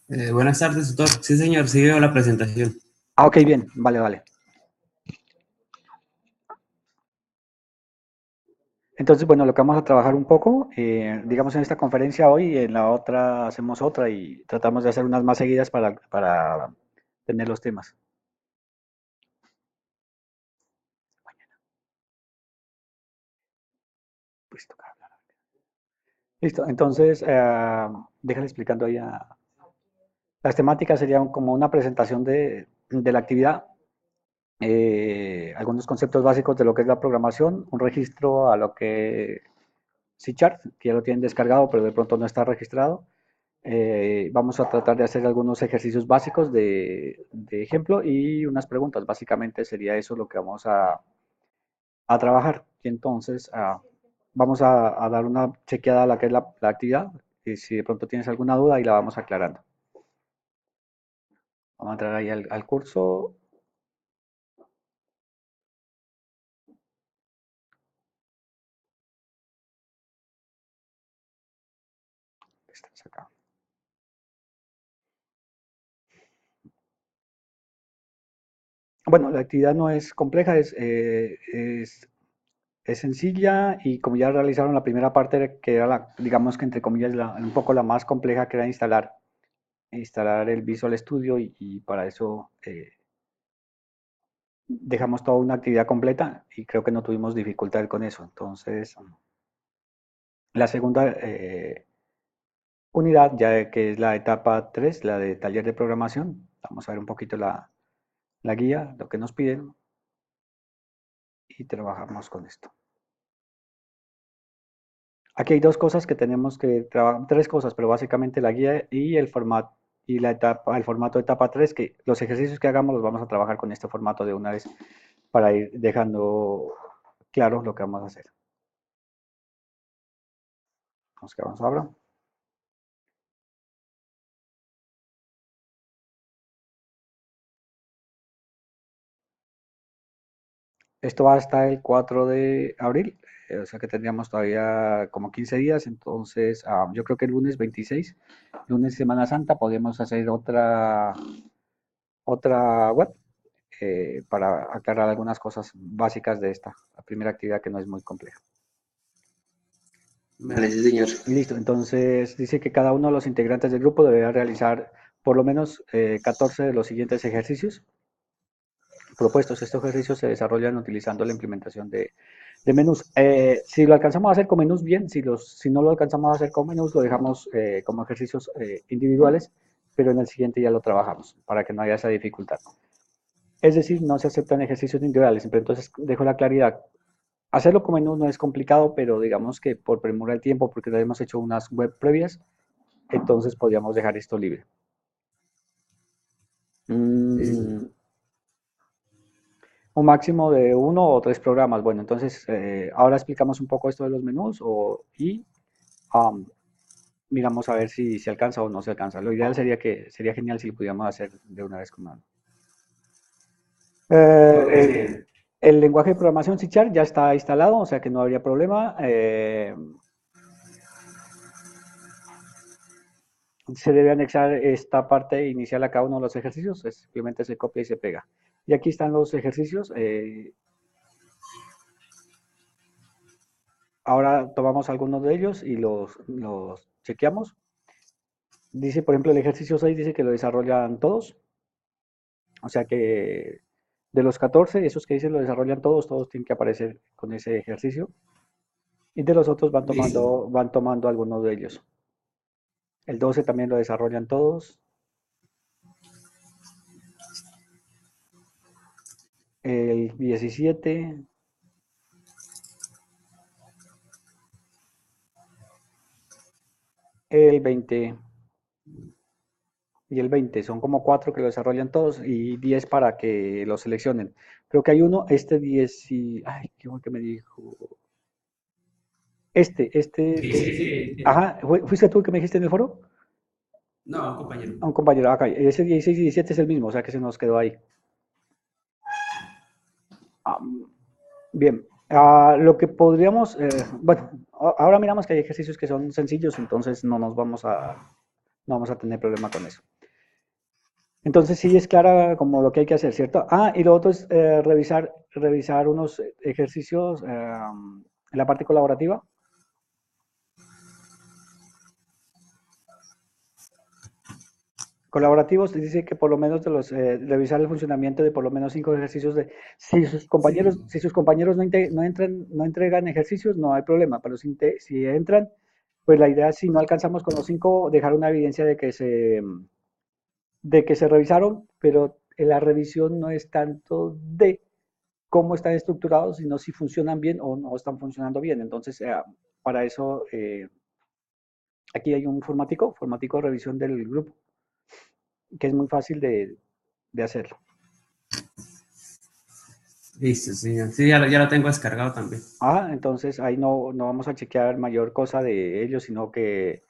Buenas tardes, tutor. Sí, señor, sigue la presentación. Ah, ok, bien, vale. Entonces, bueno, lo que vamos a trabajar un poco, digamos en esta conferencia hoy, y en la otra hacemos otra y tratamos de hacer unas más seguidas para tener los temas. Pues toca hablar. Listo, entonces, déjale explicando ahí. Las temáticas serían como una presentación de la actividad, algunos conceptos básicos de lo que es la programación, un registro a lo que C Chart, que ya lo tienen descargado, pero de pronto no está registrado. Vamos a tratar de hacer algunos ejercicios básicos de ejemplo y unas preguntas. Básicamente sería eso lo que vamos a trabajar. Y entonces vamos a dar una chequeada a la que es la actividad. Y si de pronto tienes alguna duda, ahí la vamos aclarando. Vamos a entrar ahí al curso. Estás acá. Bueno, la actividad no es compleja, es sencilla y como ya realizaron la primera parte, que era digamos que entre comillas un poco la más compleja, que era instalar el Visual Studio y para eso dejamos toda una actividad completa y creo que no tuvimos dificultad con eso. Entonces, la segunda unidad, ya que es la etapa 3, la de taller de programación, vamos a ver un poquito la guía, lo que nos piden y trabajamos con esto. Aquí hay dos cosas que tenemos que trabajar, tres cosas, pero básicamente la guía y el formato y el formato de etapa 3, que los ejercicios que hagamos los vamos a trabajar con este formato de una vez para ir dejando claro lo que vamos a hacer. Vamos que vamos ahora. Esto va hasta el 4 de abril, o sea que tendríamos todavía como 15 días, entonces yo creo que el lunes 26, lunes Semana Santa, podemos hacer otra web para aclarar algunas cosas básicas de esta, la primera actividad que no es muy compleja. Vale, sí, señor. Listo, entonces dice que cada uno de los integrantes del grupo deberá realizar por lo menos 14 de los siguientes ejercicios propuestos. Estos ejercicios se desarrollan utilizando la implementación de menús. Si lo alcanzamos a hacer con menús, bien. Si no lo alcanzamos a hacer con menús, lo dejamos como ejercicios individuales, pero en el siguiente ya lo trabajamos para que no haya esa dificultad. Es decir, no se aceptan ejercicios individuales. Pero entonces dejo la claridad. Hacerlo con menús no es complicado, pero digamos que por premura el tiempo, porque ya hemos hecho unas web previas, entonces podríamos dejar esto libre. Un máximo de 1 o 3 programas. Bueno, entonces ahora explicamos un poco esto de los menús y um, miramos a ver si alcanza o no se alcanza. Lo ideal sería genial si lo pudiéramos hacer de una vez con mano. Ok. El lenguaje de programación C# ya está instalado, o sea que no habría problema. Se debe anexar esta parte inicial a cada uno de los ejercicios, simplemente se copia y se pega. Y aquí están los ejercicios. Ahora tomamos algunos de ellos y los chequeamos. Dice, por ejemplo, el ejercicio 6 dice que lo desarrollan todos. O sea que de los 14, esos que dicen lo desarrollan todos, todos tienen que aparecer con ese ejercicio. Y de los otros Listo. van tomando algunos de ellos. El 12 también lo desarrollan todos. El 17, el 20 y el 20. Son como 4 que lo desarrollan todos y 10 para que lo seleccionen. Creo que hay uno, este 10 y... Ay, ¿qué fue que me dijo? Ajá, ¿fuiste tú el que me dijiste en el foro? No, compañero. A un compañero, acá, ese 16 y 17 es el mismo, o sea que se nos quedó ahí. Ah, bien, lo que podríamos, bueno, ahora miramos que hay ejercicios que son sencillos, entonces no vamos a tener problema con eso. Entonces sí es clara como lo que hay que hacer, ¿cierto? Ah, y lo otro es revisar unos ejercicios en la parte colaborativa. Colaborativos dice que por lo menos revisar el funcionamiento de por lo menos 5 ejercicios si sus compañeros no entregan ejercicios, no hay problema, pero si entran, pues la idea es si no alcanzamos con los 5, dejar una evidencia de que se revisaron, pero la revisión no es tanto de cómo están estructurados, sino si funcionan bien o no están funcionando bien. Entonces, para eso, aquí hay un formatico de revisión del grupo, que es muy fácil de hacerlo. Listo, señor. Sí, ya lo tengo descargado también. Entonces ahí no vamos a chequear mayor cosa de ellos, sino que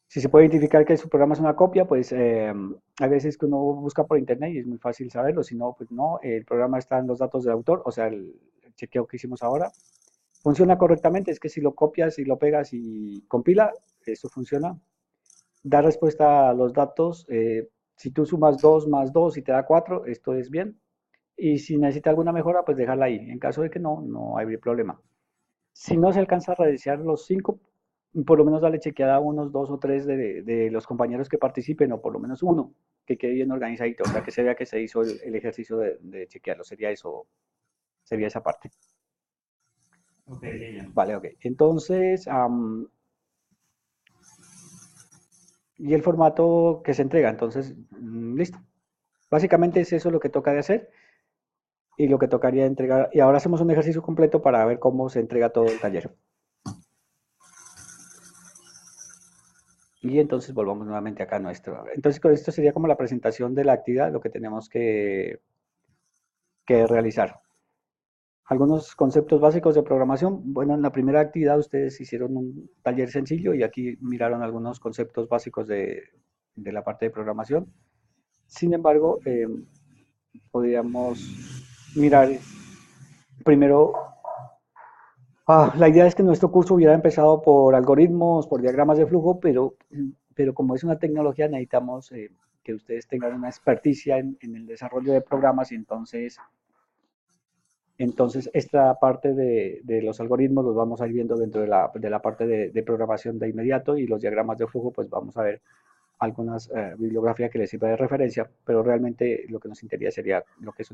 si se puede identificar que su programa es una copia, pues hay veces que uno busca por internet y es muy fácil saberlo, si no, pues no, el programa está en los datos del autor, o sea, el chequeo que hicimos ahora funciona correctamente, es que si lo copias y lo pegas y compila, esto funciona, da respuesta a los datos, si tú sumas 2 más 2 y te da 4, esto es bien, y si necesita alguna mejora, pues dejarla ahí, en caso de que no hay problema. Si no se alcanza a revisar los 5, por lo menos dale chequeada a unos 2 o 3 de los compañeros que participen, o por lo menos uno, que quede bien organizadito, o sea, que se vea que se hizo el ejercicio de chequearlo, sería esa parte. Ok, señor. Vale, ok. Entonces, y el formato que se entrega, entonces, listo. Básicamente es eso lo que toca de hacer y lo que tocaría entregar. Y ahora hacemos un ejercicio completo para ver cómo se entrega todo el taller. Y entonces volvamos nuevamente acá a nuestro. Entonces, con esto sería como la presentación de la actividad, lo que tenemos que realizar. Algunos conceptos básicos de programación. Bueno, en la primera actividad ustedes hicieron un taller sencillo y aquí miraron algunos conceptos básicos de la parte de programación. Sin embargo, podríamos mirar primero. La idea es que nuestro curso hubiera empezado por algoritmos, por diagramas de flujo, pero como es una tecnología necesitamos que ustedes tengan una experticia en el desarrollo de programas y entonces esta parte de los algoritmos los vamos a ir viendo dentro de la parte de programación de inmediato y los diagramas de flujo pues vamos a ver algunas bibliografía que les sirva de referencia, pero realmente lo que nos interesa sería lo que es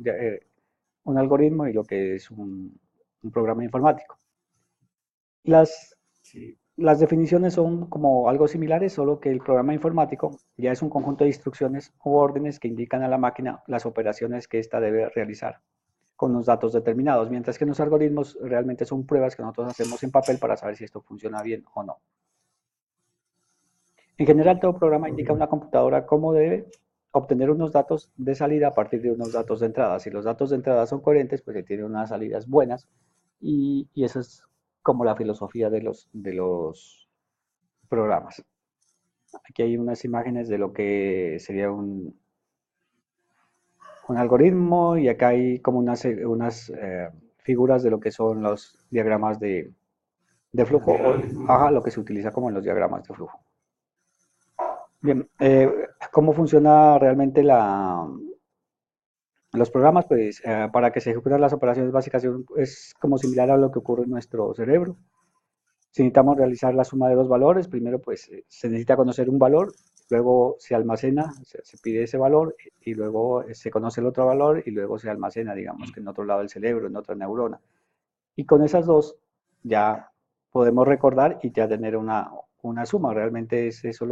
un algoritmo y lo que es un programa informático. Las, Sí. las definiciones son como algo similares, solo que el programa informático ya es un conjunto de instrucciones o órdenes que indican a la máquina las operaciones que ésta debe realizar con unos datos determinados, mientras que los algoritmos realmente son pruebas que nosotros hacemos en papel para saber si esto funciona bien o no. En general, todo programa indica a una computadora cómo debe obtener unos datos de salida a partir de unos datos de entrada. Si los datos de entrada son coherentes, pues se tienen unas salidas buenas y eso es como la filosofía de los programas. Aquí hay unas imágenes de lo que sería un algoritmo y acá hay como unas figuras de lo que son los diagramas de flujo, lo que se utiliza como en los diagramas de flujo. Bien, ¿cómo funciona realmente los programas? Pues para que se ejecuten las operaciones básicas es como similar a lo que ocurre en nuestro cerebro. Si necesitamos realizar la suma de dos valores, primero pues se necesita conocer un valor, luego se almacena, se pide ese valor y luego se conoce el otro valor y luego se almacena, digamos que en otro lado del cerebro, en otra neurona. Y con esas dos ya podemos recordar y ya tener una suma. Realmente es eso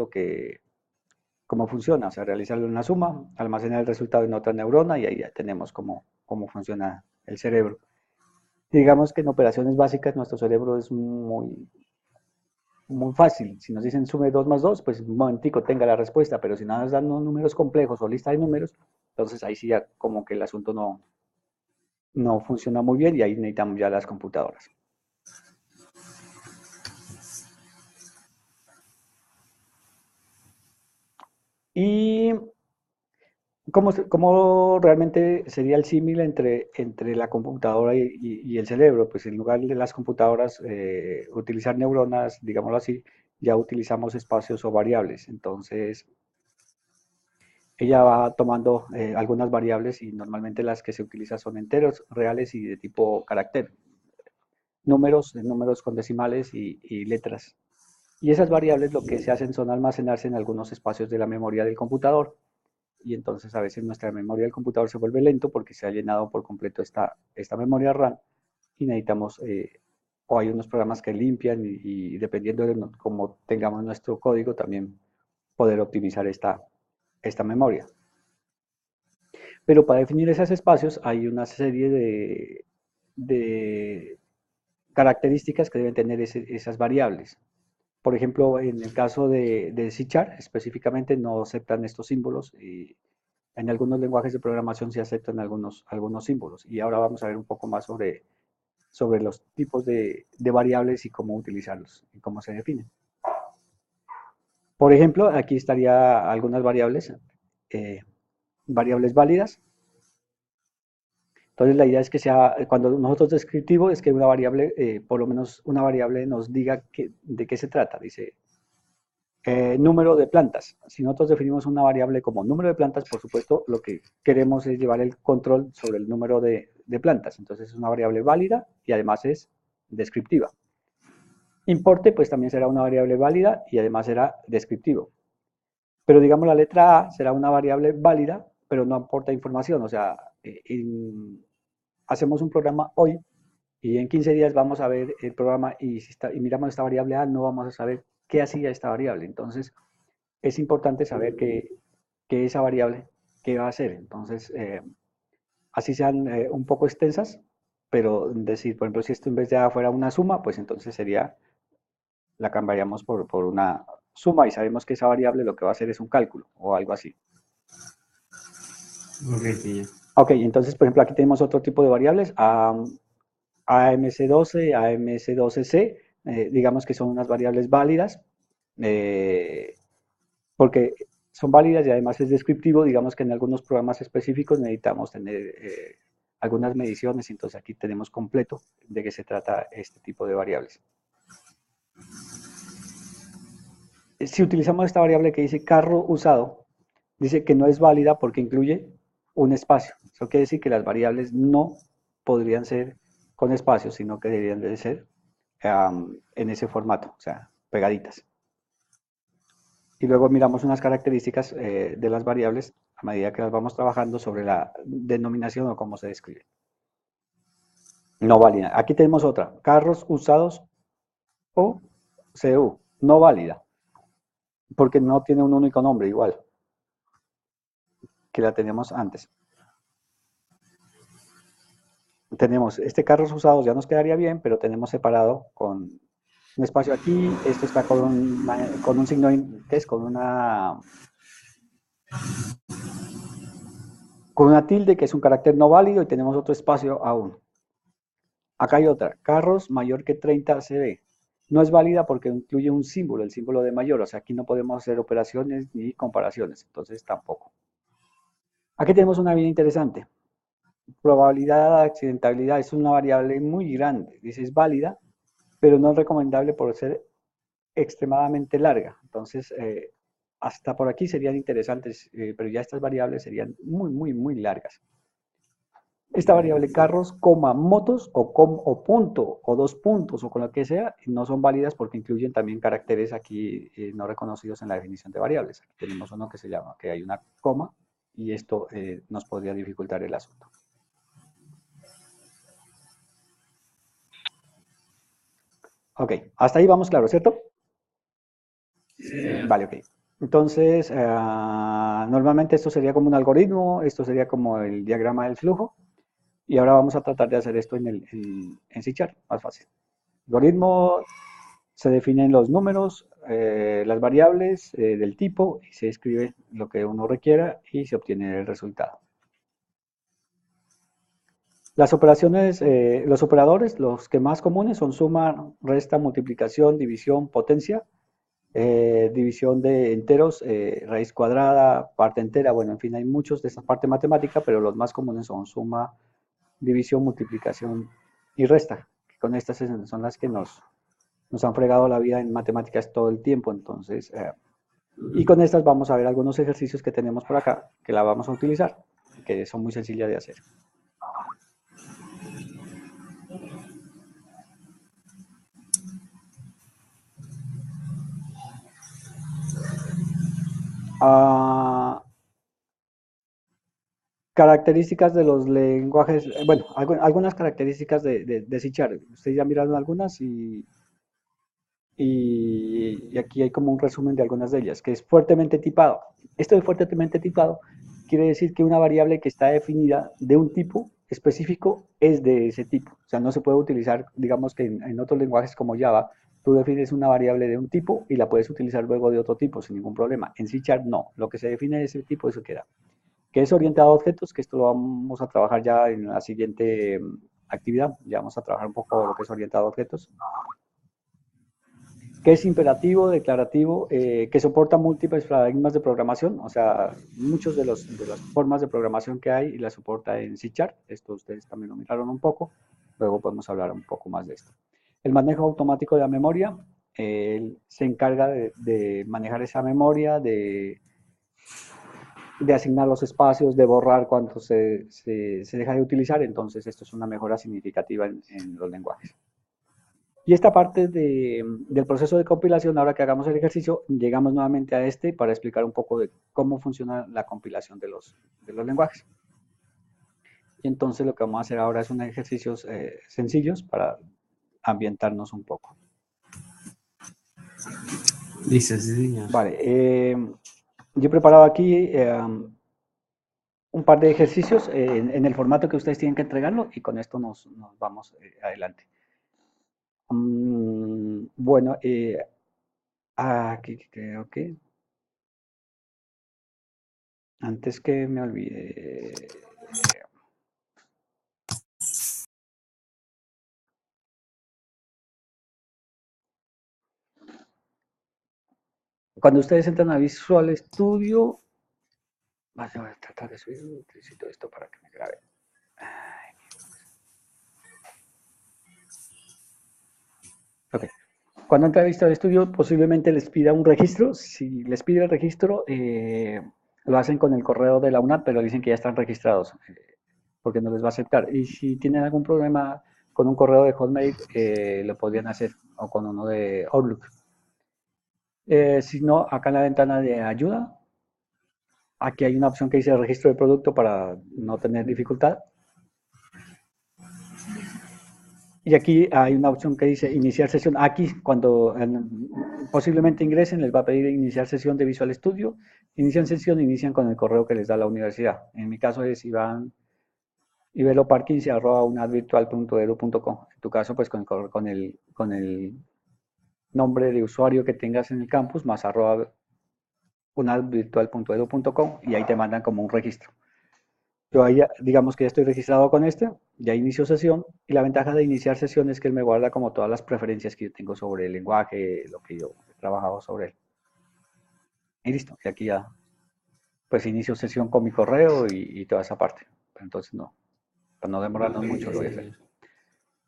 cómo funciona, o sea, realizarle una suma, almacenar el resultado en otra neurona y ahí ya tenemos cómo funciona el cerebro. Digamos que en operaciones básicas nuestro cerebro es muy fácil. Si nos dicen sume 2 más 2, pues un momentico tenga la respuesta, pero si nada nos dan números complejos o lista de números, entonces ahí sí ya como que el asunto no funciona muy bien y ahí necesitamos ya las computadoras. Y ¿cómo realmente sería el símil entre la computadora y el cerebro? Pues en lugar de las computadoras utilizar neuronas, digámoslo así, ya utilizamos espacios o variables. Entonces, ella va tomando algunas variables y normalmente las que se utilizan son enteros, reales y de tipo carácter, números con decimales y letras. Y esas variables lo que se hacen son almacenarse en algunos espacios de la memoria del computador. Y entonces a veces nuestra memoria del computador se vuelve lento porque se ha llenado por completo esta memoria RAM y necesitamos, o hay unos programas que limpian y dependiendo de cómo tengamos nuestro código también poder optimizar esta memoria. Pero para definir esos espacios hay una serie de características que deben tener esas variables. Por ejemplo, en el caso de C# específicamente no aceptan estos símbolos y en algunos lenguajes de programación se aceptan algunos símbolos. Y ahora vamos a ver un poco más sobre los tipos de variables y cómo utilizarlos y cómo se definen. Por ejemplo, aquí estaría algunas eh, variables válidas. Entonces la idea es que sea, cuando nosotros descriptivo, es que una variable, por lo menos una variable nos diga de qué se trata. Dice, número de plantas. Si nosotros definimos una variable como número de plantas, por supuesto, lo que queremos es llevar el control sobre el número de plantas. Entonces es una variable válida y además es descriptiva. Importe, pues también será una variable válida y además será descriptivo. Pero digamos la letra A será una variable válida, pero no aporta información. O sea, hacemos un programa hoy y en 15 días vamos a ver el programa y miramos esta variable A, no vamos a saber qué hacía esta variable. Entonces, es importante saber que esa variable, qué va a hacer. Entonces, así sean un poco extensas, pero decir, por ejemplo, si esto en vez de A fuera una suma, pues entonces la cambiaríamos por una suma y sabemos que esa variable lo que va a hacer es un cálculo o algo así. Ok, pilla. Ok, entonces, por ejemplo, aquí tenemos otro tipo de variables, AMC12, AMC12C, digamos que son unas variables válidas, eh, porque son válidas y además es descriptivo, digamos que en algunos programas específicos necesitamos tener algunas mediciones, entonces aquí tenemos completo de qué se trata este tipo de variables. Si utilizamos esta variable que dice carro usado, dice que no es válida porque incluye un espacio. Eso quiere decir que las variables no podrían ser con espacios, sino que deberían de ser en ese formato, o sea, pegaditas. Y luego miramos unas características de las variables a medida que las vamos trabajando sobre la denominación o cómo se describe. No válida. Aquí tenemos otra, carros usados o CU, no válida, porque no tiene un único nombre igual que la teníamos antes. Tenemos este carros usados, ya nos quedaría bien, pero tenemos separado con un espacio aquí, esto está con un signo, ¿qué es? Con una tilde, que es un carácter no válido, y tenemos otro espacio aún. Acá hay otra, carros mayor que 30 cb. No es válida porque incluye un símbolo, el símbolo de mayor, o sea, aquí no podemos hacer operaciones ni comparaciones, entonces tampoco. Aquí tenemos una bien interesante. Probabilidad de accidentabilidad es una variable muy grande, dice es válida, pero no es recomendable por ser extremadamente larga. Entonces, hasta por aquí serían interesantes, pero ya estas variables serían muy, muy, muy largas. Esta variable carros, coma, motos o punto o dos puntos o con lo que sea, no son válidas porque incluyen también caracteres aquí no reconocidos en la definición de variables. Aquí tenemos uno que se llama, que hay una coma y esto nos podría dificultar el asunto. Ok, hasta ahí vamos claro, ¿cierto? Vale, ok. Entonces, normalmente esto sería como un algoritmo, esto sería como el diagrama del flujo, y ahora vamos a tratar de hacer esto en C#, más fácil. Algoritmo, se definen los números, las variables del tipo, y se escribe lo que uno requiera y se obtiene el resultado. Las operaciones, los operadores, los que más comunes son suma, resta, multiplicación, división, potencia, división de enteros, raíz cuadrada, parte entera, bueno, en fin, hay muchos de esta parte matemática, pero los más comunes son suma, división, multiplicación y resta. Con estas son las que nos han fregado la vida en matemáticas todo el tiempo, entonces Y con estas vamos a ver algunos ejercicios que tenemos por acá, que la vamos a utilizar, que son muy sencillas de hacer. Características de los lenguajes, bueno, algunas características de C Sharp. Ustedes ya miraron algunas y aquí hay como un resumen de algunas de ellas, que es fuertemente tipado. Esto de fuertemente tipado quiere decir que una variable que está definida de un tipo específico es de ese tipo. O sea, no se puede utilizar, digamos que en otros lenguajes como Java, tú defines una variable de un tipo y la puedes utilizar luego de otro tipo sin ningún problema. En C Sharp no, lo que se define de ese tipo, eso queda. Que es orientado a objetos, que esto lo vamos a trabajar ya en la siguiente actividad. Ya vamos a trabajar un poco lo que es orientado a objetos. Que es imperativo, declarativo, que soporta múltiples paradigmas de programación, o sea, muchos de las formas de programación que hay y la soporta en C Sharp. Esto ustedes también lo miraron un poco. Luego podemos hablar un poco más de esto. El manejo automático de la memoria, se encarga de manejar esa memoria, de asignar los espacios, de borrar cuando se deja de utilizar. Entonces, esto es una mejora significativa en los lenguajes. Y esta parte del proceso de compilación, ahora que hagamos el ejercicio, llegamos nuevamente a este para explicar un poco de cómo funciona la compilación de los lenguajes. Y entonces lo que vamos a hacer ahora es unos ejercicios sencillos para ambientarnos un poco. Listo, sí, señor. Vale, yo he preparado aquí un par de ejercicios en el formato que ustedes tienen que entregarlo y con esto nos vamos adelante. Bueno, aquí creo que antes que me olvide. Cuando ustedes entran a Visual Studio, voy a tratar de subir un tricito esto para que me grabe. Ok. Cuando entra a Visual Studio, posiblemente les pida un registro. Si les pide el registro, lo hacen con el correo de la UNAD, pero dicen que ya están registrados, porque no les va a aceptar. Y si tienen algún problema con un correo de Hotmail, lo podrían hacer, o con uno de Outlook. Si no, acá en la ventana de ayuda, aquí hay una opción que dice registro de producto para no tener dificultad. Y aquí hay una opción que dice iniciar sesión. Aquí, cuando posiblemente ingresen, les va a pedir iniciar sesión de Visual Studio. Inician sesión, inician con el correo que les da la universidad. En mi caso es iveloparquins@unadvirtual.edu.co. En tu caso, pues con el nombre de usuario que tengas en el campus, más @unadvirtual.edu.co y ahí te mandan como un registro. Yo ahí digamos que ya estoy registrado con este, ya inicio sesión y la ventaja de iniciar sesión es que él me guarda como todas las preferencias que yo tengo sobre el lenguaje, lo que yo he trabajado sobre él. Y listo, y aquí ya pues inicio sesión con mi correo y toda esa parte. Pero entonces no, para no demorarnos mucho lo voy a hacer.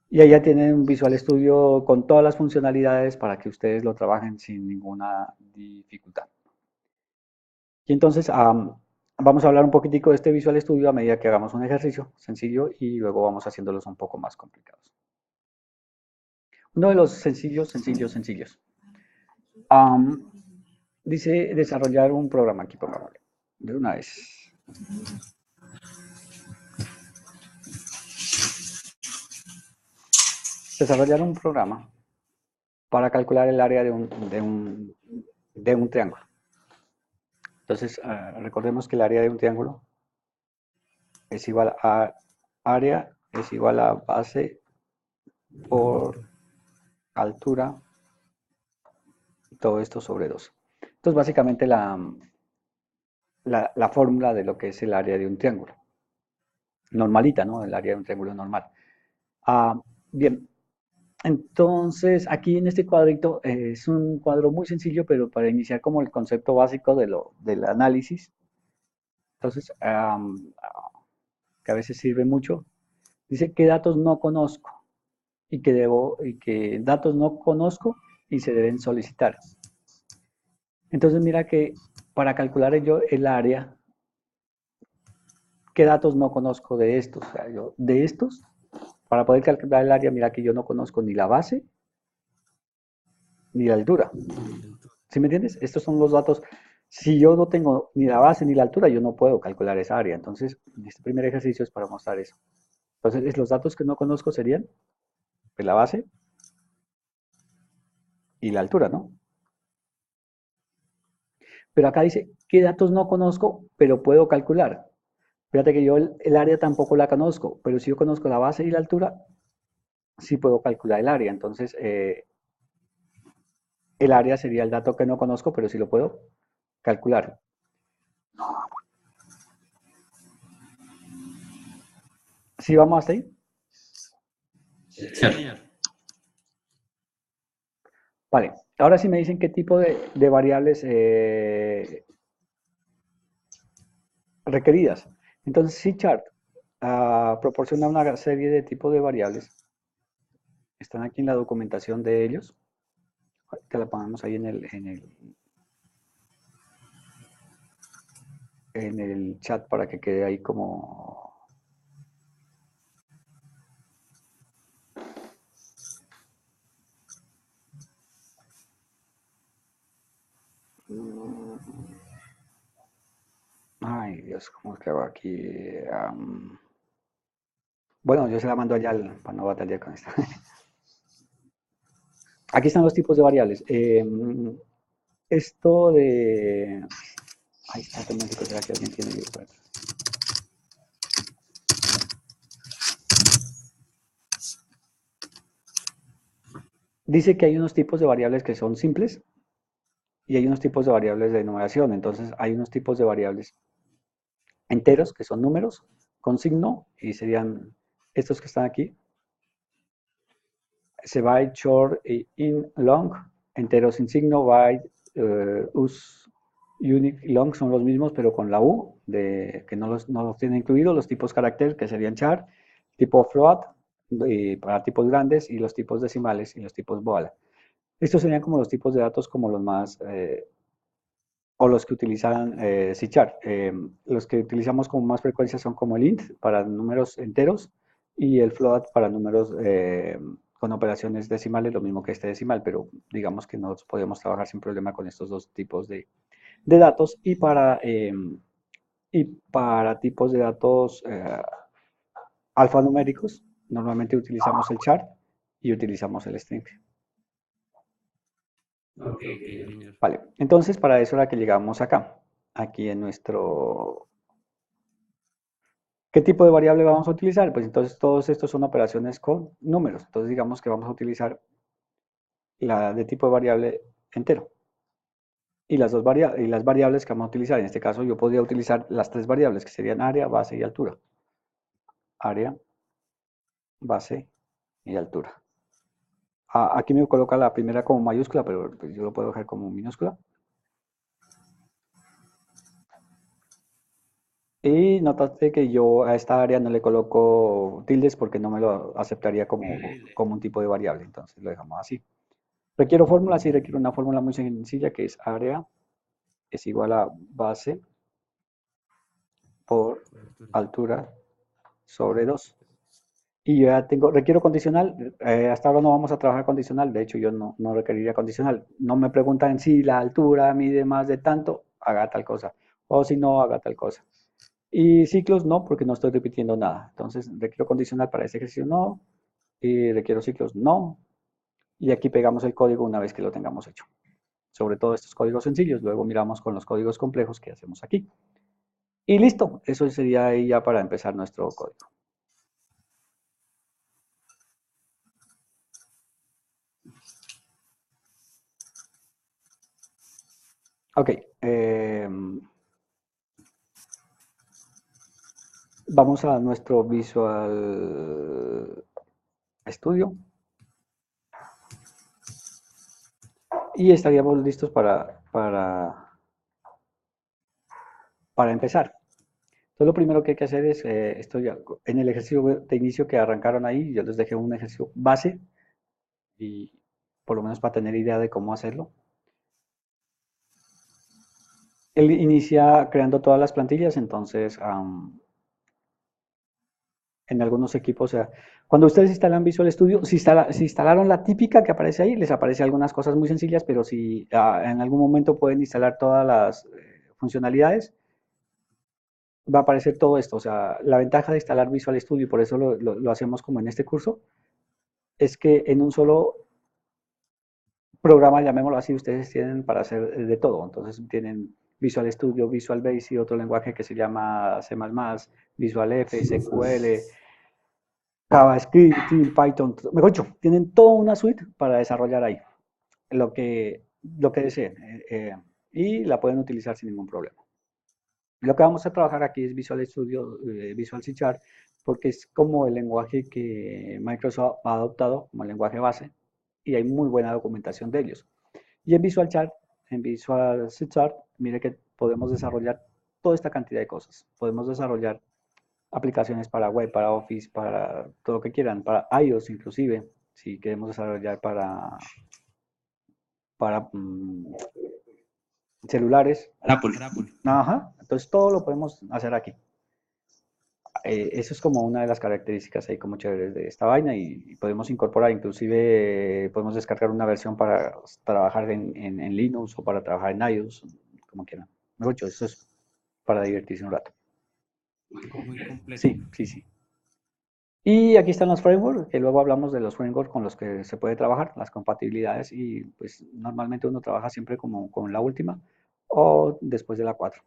Y ahí ya tienen un Visual Studio con todas las funcionalidades para que ustedes lo trabajen sin ninguna dificultad. Y entonces vamos a hablar un poquitico de este Visual Studio a medida que hagamos un ejercicio sencillo y luego vamos haciéndolos un poco más complicados. Uno de los sencillos. Dice desarrollar un programa. Aquí pongámosle de una vez. Desarrollar un programa para calcular el área de un triángulo. Entonces, recordemos que el área de un triángulo es igual a área, es igual a base por altura, todo esto sobre 2. Entonces, básicamente la fórmula de lo que es el área de un triángulo. Normalita, ¿no? El área de un triángulo normal. Bien, entonces aquí en este cuadrito es un cuadro muy sencillo, pero para iniciar como el concepto básico del análisis. Entonces, que a veces sirve mucho. Dice qué datos no conozco y que datos no conozco y se deben solicitar. Entonces mira que para calcular yo el área, ¿qué datos no conozco de estos? O sea, yo de estos, para poder calcular el área, mira que yo no conozco ni la base ni la altura. ¿Sí me entiendes? Estos son los datos. Si yo no tengo ni la base ni la altura, yo no puedo calcular esa área. Entonces, este primer ejercicio es para mostrar eso. Entonces, los datos que no conozco serían pues, la base y la altura, ¿no? Pero acá dice, ¿qué datos no conozco, pero puedo calcular? Fíjate que yo el área tampoco la conozco, pero si yo conozco la base y la altura, sí puedo calcular el área. Entonces, el área sería el dato que no conozco, pero sí lo puedo calcular. ¿Sí vamos hasta ahí? Sí, señor. Vale. Ahora sí me dicen qué tipo de variables requeridas. Entonces, C-Chart proporciona una serie de tipos de variables. Están aquí en la documentación de ellos. Que la ponemos ahí en el chat para que quede ahí como... Ay, Dios, ¿cómo es que hago aquí? Bueno, yo se la mando allá para no batallar con esto. Aquí están los tipos de variables. Esto de... Ahí está automático, ¿será que alguien tiene que ver? Dice que hay unos tipos de variables que son simples y hay unos tipos de variables de numeración. Entonces, hay unos tipos de variables enteros, que son números, con signo, y serían estos que están aquí. Se byte, short, in, long, enteros sin signo, byte, us, unique, long son los mismos, pero con la U, que no los tiene incluidos, los tipos carácter, que serían char, tipo float, para tipos grandes, y los tipos decimales y los tipos bool. Estos serían como los tipos de datos como los más, o los que utilizan C-Chart. Los que utilizamos con más frecuencia son como el int para números enteros y el float para números con operaciones decimales, lo mismo que este decimal, pero digamos que nosotros podemos trabajar sin problema con estos dos tipos de datos y para tipos de datos alfanuméricos, normalmente utilizamos el chart y utilizamos el string. Ok, señor. Vale, entonces para eso era que llegamos acá, aquí en nuestro... ¿Qué tipo de variable vamos a utilizar? Pues entonces todos estos son operaciones con números. Entonces digamos que vamos a utilizar la de tipo de variable entero. Y las variables que vamos a utilizar, en este caso yo podría utilizar las tres variables que serían área, base y altura. Área, base y altura. Aquí me coloca la primera como mayúscula, pero pues yo lo puedo dejar como minúscula. Y notate que yo a esta área no le coloco tildes porque no me lo aceptaría como un tipo de variable. Entonces lo dejamos así. Requiero fórmulas y requiero una fórmula muy sencilla que es área es igual a base por altura sobre 2. Y yo ya requiero condicional, hasta ahora no vamos a trabajar condicional, de hecho yo no requeriría condicional. No me preguntan si la altura mide más de tanto, haga tal cosa, o si no, haga tal cosa. Y ciclos no, porque no estoy repitiendo nada. Entonces requiero condicional para este ejercicio no, y requiero ciclos no, y aquí pegamos el código una vez que lo tengamos hecho. Sobre todo estos códigos sencillos, luego miramos con los códigos complejos que hacemos aquí. Y listo, eso sería ahí ya para empezar nuestro código. Ok, vamos a nuestro Visual Studio y estaríamos listos para empezar. Entonces lo primero que hay que hacer es, en el ejercicio de inicio que arrancaron ahí, yo les dejé un ejercicio base y por lo menos para tener idea de cómo hacerlo. Él inicia creando todas las plantillas, entonces en algunos equipos, o sea, cuando ustedes instalan Visual Studio, si instalaron la típica que aparece ahí, les aparece algunas cosas muy sencillas, pero si en algún momento pueden instalar todas las funcionalidades, va a aparecer todo esto. O sea, la ventaja de instalar Visual Studio, y por eso lo hacemos como en este curso, es que en un solo programa, llamémoslo así, ustedes tienen para hacer de todo. Entonces tienen Visual Studio, Visual Basic y otro lenguaje que se llama C++, Visual F, SQL, JavaScript, Python, mejor dicho, tienen toda una suite para desarrollar ahí, lo que, lo que deseen, y la pueden utilizar sin ningún problema. Lo que vamos a trabajar aquí es Visual Studio, Visual C Sharp, porque es como el lenguaje que Microsoft ha adoptado como lenguaje base y hay muy buena documentación de ellos. Y en Visual C Sharp, mire que podemos desarrollar toda esta cantidad de cosas. Podemos desarrollar aplicaciones para web, para Office, para todo lo que quieran, para iOS inclusive, si queremos desarrollar para celulares. Apple. Ajá, entonces todo lo podemos hacer aquí. Eso es como una de las características ahí como chéveres de esta vaina y podemos incorporar, inclusive podemos descargar una versión para trabajar en Linux o para trabajar en iOS, como quieran. Mejor dicho, eso es para divertirse un rato. Muy completo. Sí, sí, sí. Y aquí están los frameworks, que luego hablamos de los frameworks con los que se puede trabajar, las compatibilidades, y pues normalmente uno trabaja siempre como con la última o después de la 4.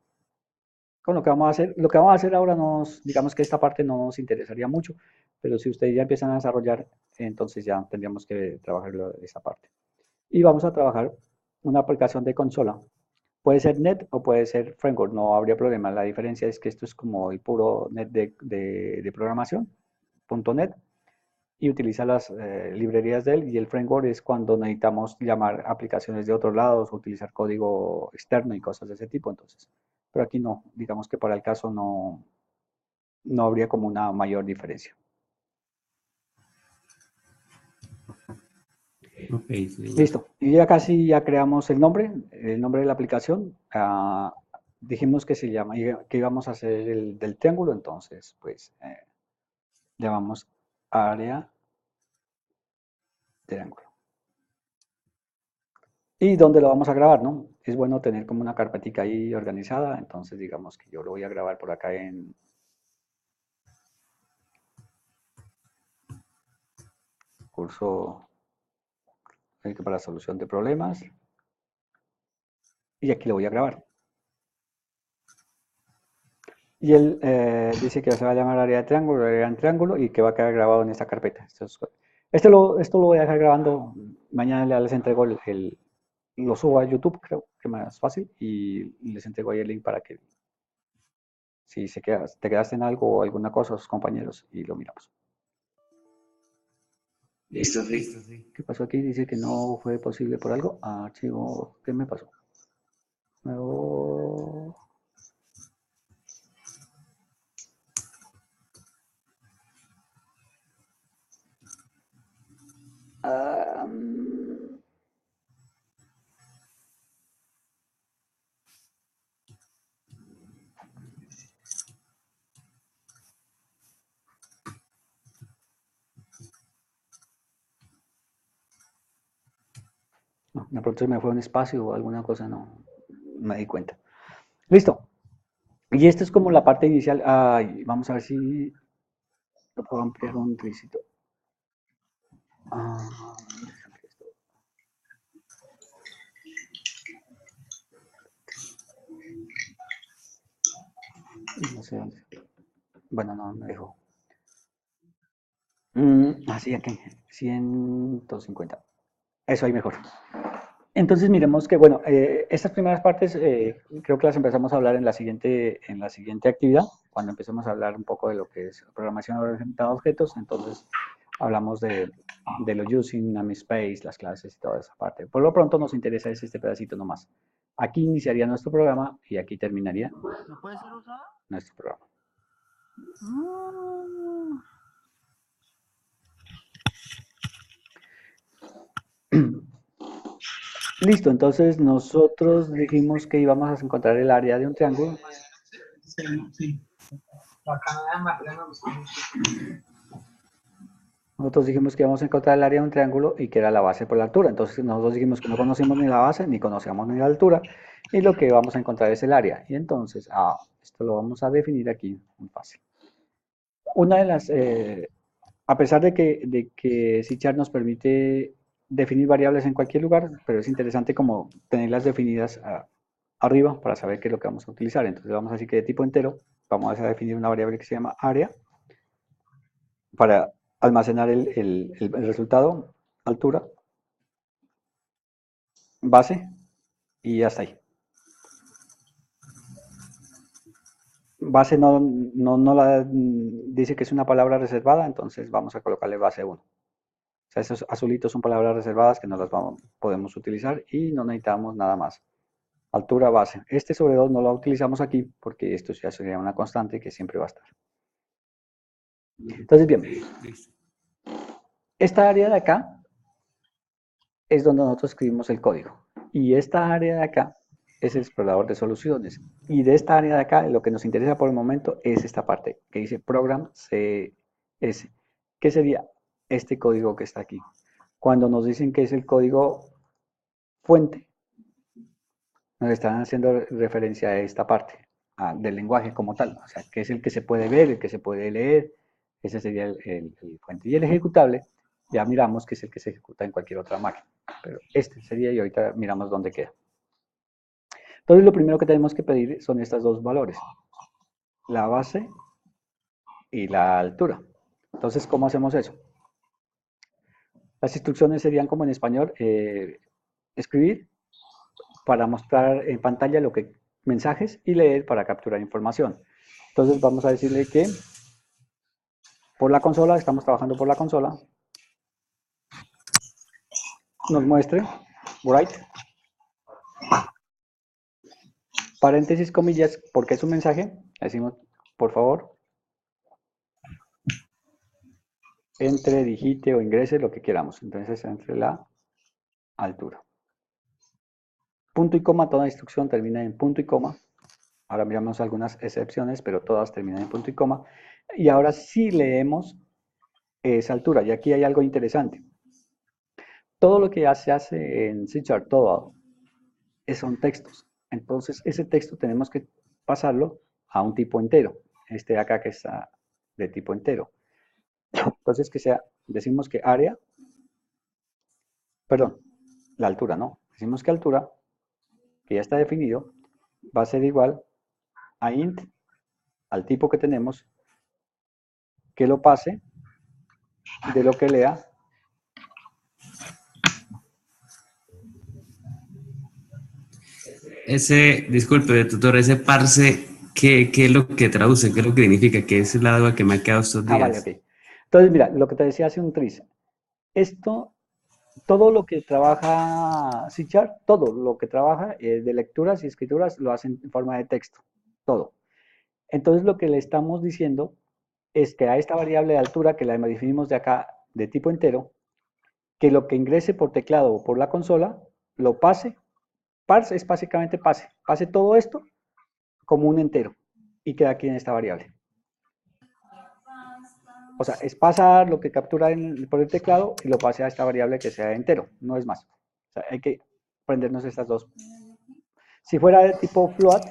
Con lo que vamos a hacer, lo que vamos a hacer ahora digamos que esta parte no nos interesaría mucho, pero si ustedes ya empiezan a desarrollar, entonces ya tendríamos que trabajar esa parte. Y vamos a trabajar una aplicación de consola. Puede ser net o puede ser framework, no habría problema. La diferencia es que esto es como el puro net de programación, .net, y utiliza las librerías de él, y el framework es cuando necesitamos llamar aplicaciones de otros lados o utilizar código externo y cosas de ese tipo. Entonces, pero aquí no, digamos que para el caso no habría como una mayor diferencia. Ok, sí. Listo, y ya casi ya creamos el nombre de la aplicación. Dijimos que se llama, que íbamos a hacer el del triángulo, entonces pues llamamos área triángulo. ¿Y dónde lo vamos a grabar, no? Es bueno tener como una carpetica ahí organizada, entonces digamos que yo lo voy a grabar por acá en curso para solución de problemas, y aquí lo voy a grabar. Y él dice que se va a llamar área de triángulo y que va a quedar grabado en esta carpeta. Esto lo voy a dejar grabando, mañana les entrego lo subo a YouTube, creo que más fácil, y les entrego ahí el link para que si te quedaste en algo o alguna cosa, sus compañeros, y lo miramos. Listo, sí. ¿Qué pasó aquí? Dice que no fue posible por algo. Archivo, ¿qué me pasó? Nuevo. Ah, no, de pronto se me fue un espacio o alguna cosa, no me di cuenta. Listo. Y esto es como la parte inicial. Vamos a ver si lo puedo ampliar un tricito. No sé dónde. Bueno, no me dejó. Así aquí, 150. Eso ahí mejor. Entonces miremos que, bueno, estas primeras partes creo que las empezamos a hablar en la siguiente actividad, cuando empecemos a hablar un poco de lo que es programación orientada a objetos. Entonces hablamos de los using, namespace, las clases y toda esa parte. Por lo pronto nos interesa este pedacito nomás. Aquí iniciaría nuestro programa y aquí terminaría ¿No puede ser usada? nuestro programa. Listo, entonces nosotros dijimos que íbamos a encontrar el área de un triángulo. Sí. Acá en Magdalena Nosotros dijimos que íbamos a encontrar el área de un triángulo y que era la base por la altura. Entonces nosotros dijimos que no conocimos ni la base ni conocíamos ni la altura y lo que vamos a encontrar es el área. Y entonces, esto lo vamos a definir aquí, muy fácil. Una de las, a pesar de que C# nos permite definir variables en cualquier lugar, pero es interesante como tenerlas definidas arriba para saber qué es lo que vamos a utilizar. Entonces vamos a decir que de tipo entero vamos a definir una variable que se llama área para almacenar el resultado, altura, base y hasta ahí. Base dice que es una palabra reservada, entonces vamos a colocarle base 1. O sea, esos azulitos son palabras reservadas que no las podemos utilizar y no necesitamos nada más. Altura base. Este sobre 2 no lo utilizamos aquí porque esto ya sería una constante que siempre va a estar. Entonces, bien, Listo. esta área de acá es donde nosotros escribimos el código. Y esta área de acá es el explorador de soluciones. Y de esta área de acá, lo que nos interesa por el momento es esta parte que dice Program CS. ¿Qué sería este código que está aquí? Cuando nos dicen que es el código fuente, nos están haciendo referencia a esta parte del lenguaje como tal. O sea, que es el que se puede ver, el que se puede leer. Ese sería el fuente. Y el ejecutable, ya miramos que es el que se ejecuta en cualquier otra máquina. Pero este sería y ahorita miramos dónde queda. Entonces lo primero que tenemos que pedir son estos dos valores, la base y la altura. Entonces, ¿cómo hacemos eso? Las instrucciones serían como en español, escribir para mostrar en pantalla lo que mensajes y leer para capturar información. Entonces vamos a decirle que por la consola, estamos trabajando por la consola, nos muestre write, paréntesis, comillas, porque es un mensaje, decimos por favor, entre, digite o ingrese lo que queramos. Entonces entre la altura. Punto y coma, toda instrucción termina en punto y coma. Ahora miramos algunas excepciones, pero todas terminan en punto y coma. Y ahora sí leemos esa altura. Y aquí hay algo interesante. Todo lo que ya se hace en C#, todo son textos. Entonces, ese texto tenemos que pasarlo a un tipo entero. Este de acá que está de tipo entero. Entonces, que sea, decimos que área, perdón, la altura, ¿no? Decimos que altura, que ya está definido, va a ser igual a int, al tipo que tenemos, que lo pase de lo que lea Disculpe, tutor, ese parse, ¿qué es lo que traduce? ¿Qué es lo que significa? Que esa es la duda que me ha quedado estos Vale, días. ok. Entonces, mira, lo que te decía hace un tris. Esto, todo lo que trabaja C#, todo lo que trabaja de lecturas y escrituras lo hacen en forma de texto, todo. Entonces, lo que le estamos diciendo es que a esta variable de altura, que la definimos de acá de tipo entero, que lo que ingrese por teclado o por la consola, lo pase. Parse es básicamente pase todo esto como un entero y queda aquí en esta variable. O sea, es pasar lo que captura por el teclado y lo pase a esta variable que sea entero, no es más. O sea, hay que aprendernos estas dos. Si fuera de tipo float,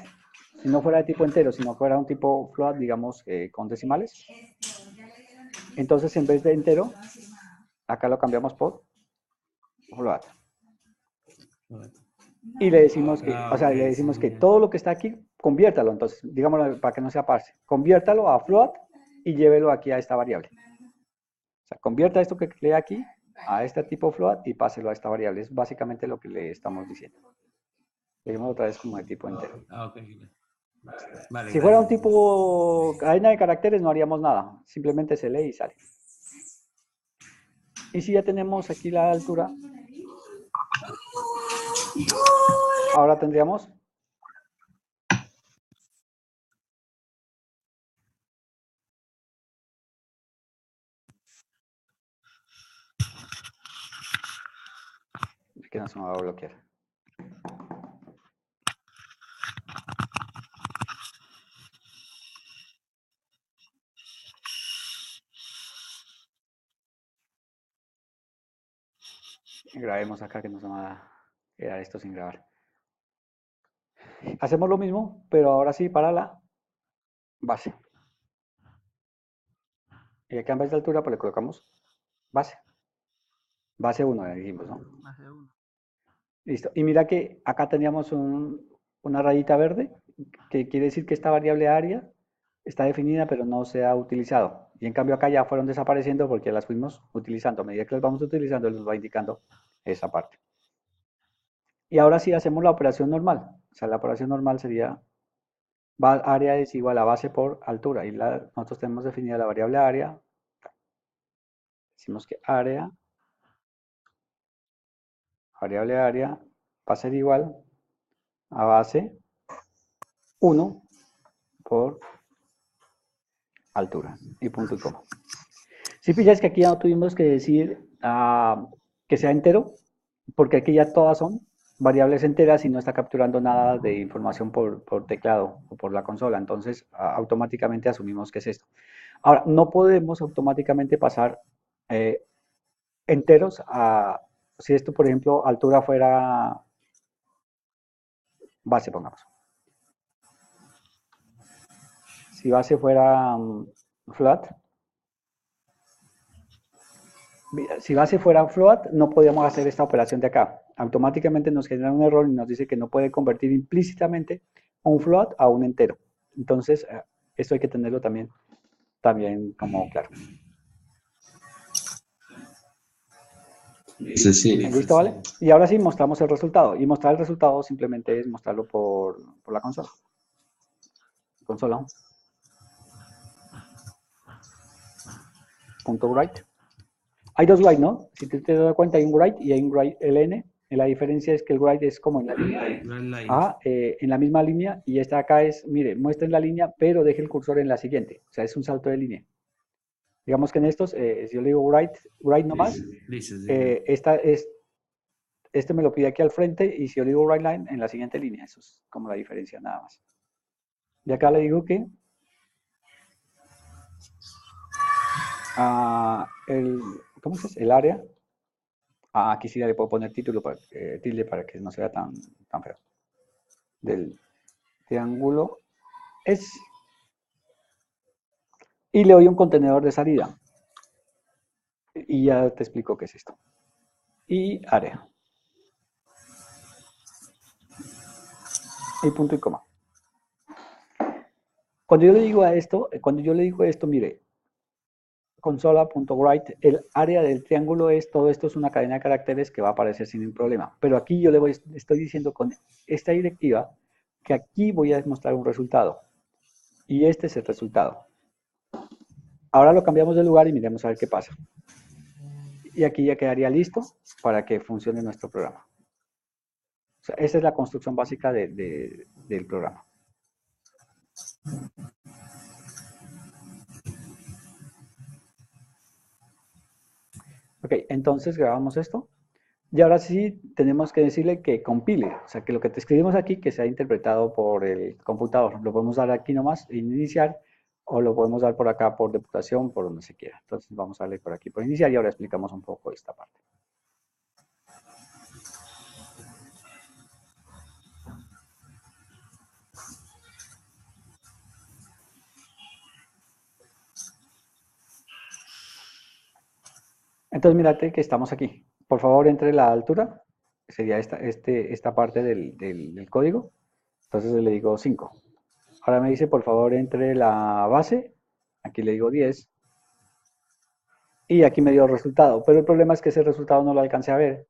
si no fuera de tipo entero, sino fuera un tipo float, digamos, con decimales, entonces en vez de entero, acá lo cambiamos por float. Y le decimos que, o sea, le decimos que todo lo que está aquí, conviértalo, entonces, digámoslo para que no sea parse, conviértalo a float y llévelo aquí a esta variable. O sea, convierta esto que lee aquí a este tipo float y páselo a esta variable. Es básicamente lo que le estamos diciendo. Leemos otra vez como de tipo entero. Ok. Vale, Si fuera un gracias. tipo cadena de caracteres no haríamos nada. Simplemente se lee y sale. Y si ya tenemos aquí la altura, ahora tendríamos que no se me va a bloquear. grabemos acá que nos va a quedar esto sin grabar. Hacemos lo mismo, pero ahora sí para la base. Y aquí en vez de altura, pues le colocamos base. Base 1, dijimos, ¿no? Más de uno. Listo. Y mira que acá teníamos una rayita verde, que quiere decir que esta variable área está definida, pero no se ha utilizado. Y en cambio acá ya fueron desapareciendo porque las fuimos utilizando. A medida que las vamos utilizando, nos va indicando esa parte. Y ahora sí hacemos la operación normal. O sea, la operación normal sería área es igual a base por altura. Y nosotros tenemos definida la variable área. Decimos que variable área va a ser igual a base 1 por altura y punto y coma. Si pillas que aquí ya no tuvimos que decir que sea entero, porque aquí ya todas son variables enteras y no está capturando nada de información por teclado o por la consola, entonces automáticamente asumimos que es esto. Ahora, no podemos automáticamente pasar enteros si esto, por ejemplo, altura fuera base, pongamos. Si base fuera float, si base fuera float, no podíamos hacer esta operación de acá. Automáticamente nos genera un error y nos dice que no puede convertir implícitamente un float a un entero. Entonces, esto hay que tenerlo también como claro. Sí. ¿Listo, vale? Y ahora sí mostramos el resultado. Y mostrar el resultado simplemente es mostrarlo por la consola. Consola. Punto write. Hay dos write, ¿no? Si te das cuenta, hay un write y hay un write ln. La diferencia es que el write es como en la línea. En la misma línea. Y esta acá es, mire, muestra en la línea, pero deje el cursor en la siguiente. O sea, es un salto de línea. Digamos que en estos, si yo le digo write nomás, este me lo pide aquí al frente, y si yo le digo write line, en la siguiente línea. Eso es como la diferencia, nada más. Y acá le digo que ¿cómo se dice? El área. Aquí sí le puedo poner título tilde para que no sea tan feo. Del triángulo es. Y le doy un contenedor de salida. Y ya te explico qué es esto. Y área. Y punto y coma. Cuando yo le digo esto, mire, consola.write, el área del triángulo es, todo esto es una cadena de caracteres que va a aparecer sin ningún problema. Pero aquí yo estoy diciendo con esta directiva que aquí voy a mostrar un resultado. Y este es el resultado. Ahora lo cambiamos de lugar y miremos a ver qué pasa. Y aquí ya quedaría listo para que funcione nuestro programa. O sea, esa es la construcción básica del programa. Ok, entonces grabamos esto. Y ahora sí tenemos que decirle que compile. O sea, que lo que te escribimos aquí, que sea interpretado por el computador. Lo podemos dar aquí nomás, iniciar, o lo podemos dar por acá por depuración, por donde se quiera. Entonces vamos a darle por aquí por iniciar y ahora explicamos un poco esta parte. Entonces, mírate que estamos aquí. Por favor, entre la altura, sería esta parte del código. Entonces le digo 5. Ahora me dice, por favor, entre la base. Aquí le digo 10. Y aquí me dio el resultado. Pero el problema es que ese resultado no lo alcancé a ver.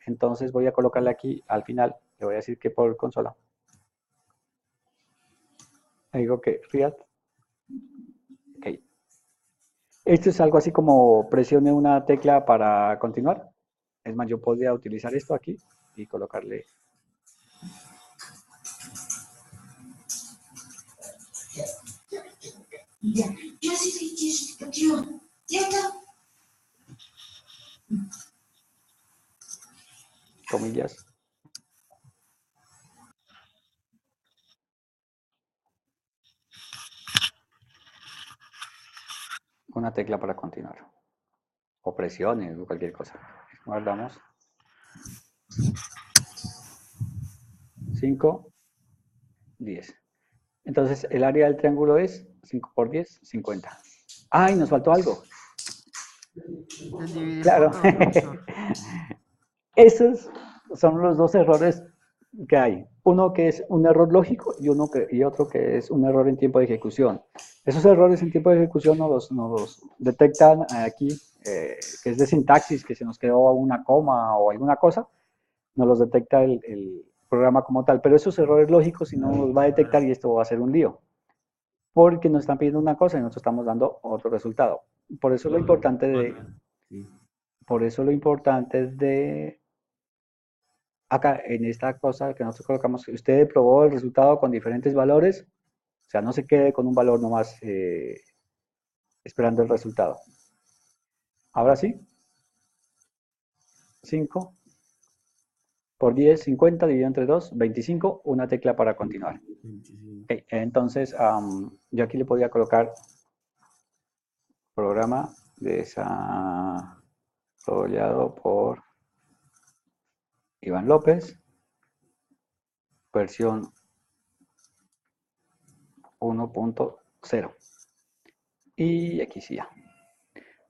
Entonces voy a colocarle aquí al final. Le voy a decir que por consola. Le digo que read. Ok. Esto es algo así como presione una tecla para continuar. Es más, yo podría utilizar esto aquí y colocarle. Comillas. Una tecla para continuar. O presiones o cualquier cosa. Guardamos. 5, 10. Entonces, el área del triángulo es 5 por 10, 50. ¡Ay, nos faltó algo! El dividir Claro. por 2, profesor. Esos son los dos errores que hay. Uno que es un error lógico y otro que es un error en tiempo de ejecución. Esos errores en tiempo de ejecución nos los detectan aquí, que es de sintaxis, que se nos quedó una coma o alguna cosa, nos los detecta el programa como tal. Pero esos errores lógicos sí no los va a detectar y esto va a ser un lío. Porque nos están pidiendo una cosa y nosotros estamos dando otro resultado. Por eso lo importante de acá en esta cosa que nosotros colocamos, usted probó el resultado con diferentes valores, o sea, no se quede con un valor nomás esperando el resultado. Ahora sí, 5 por 10, 50, dividido entre 2, 25, una tecla para continuar. 25. Okay, entonces, yo aquí le podría colocar programa desarrollado por Iván López, versión 1.0. Y aquí sí ya.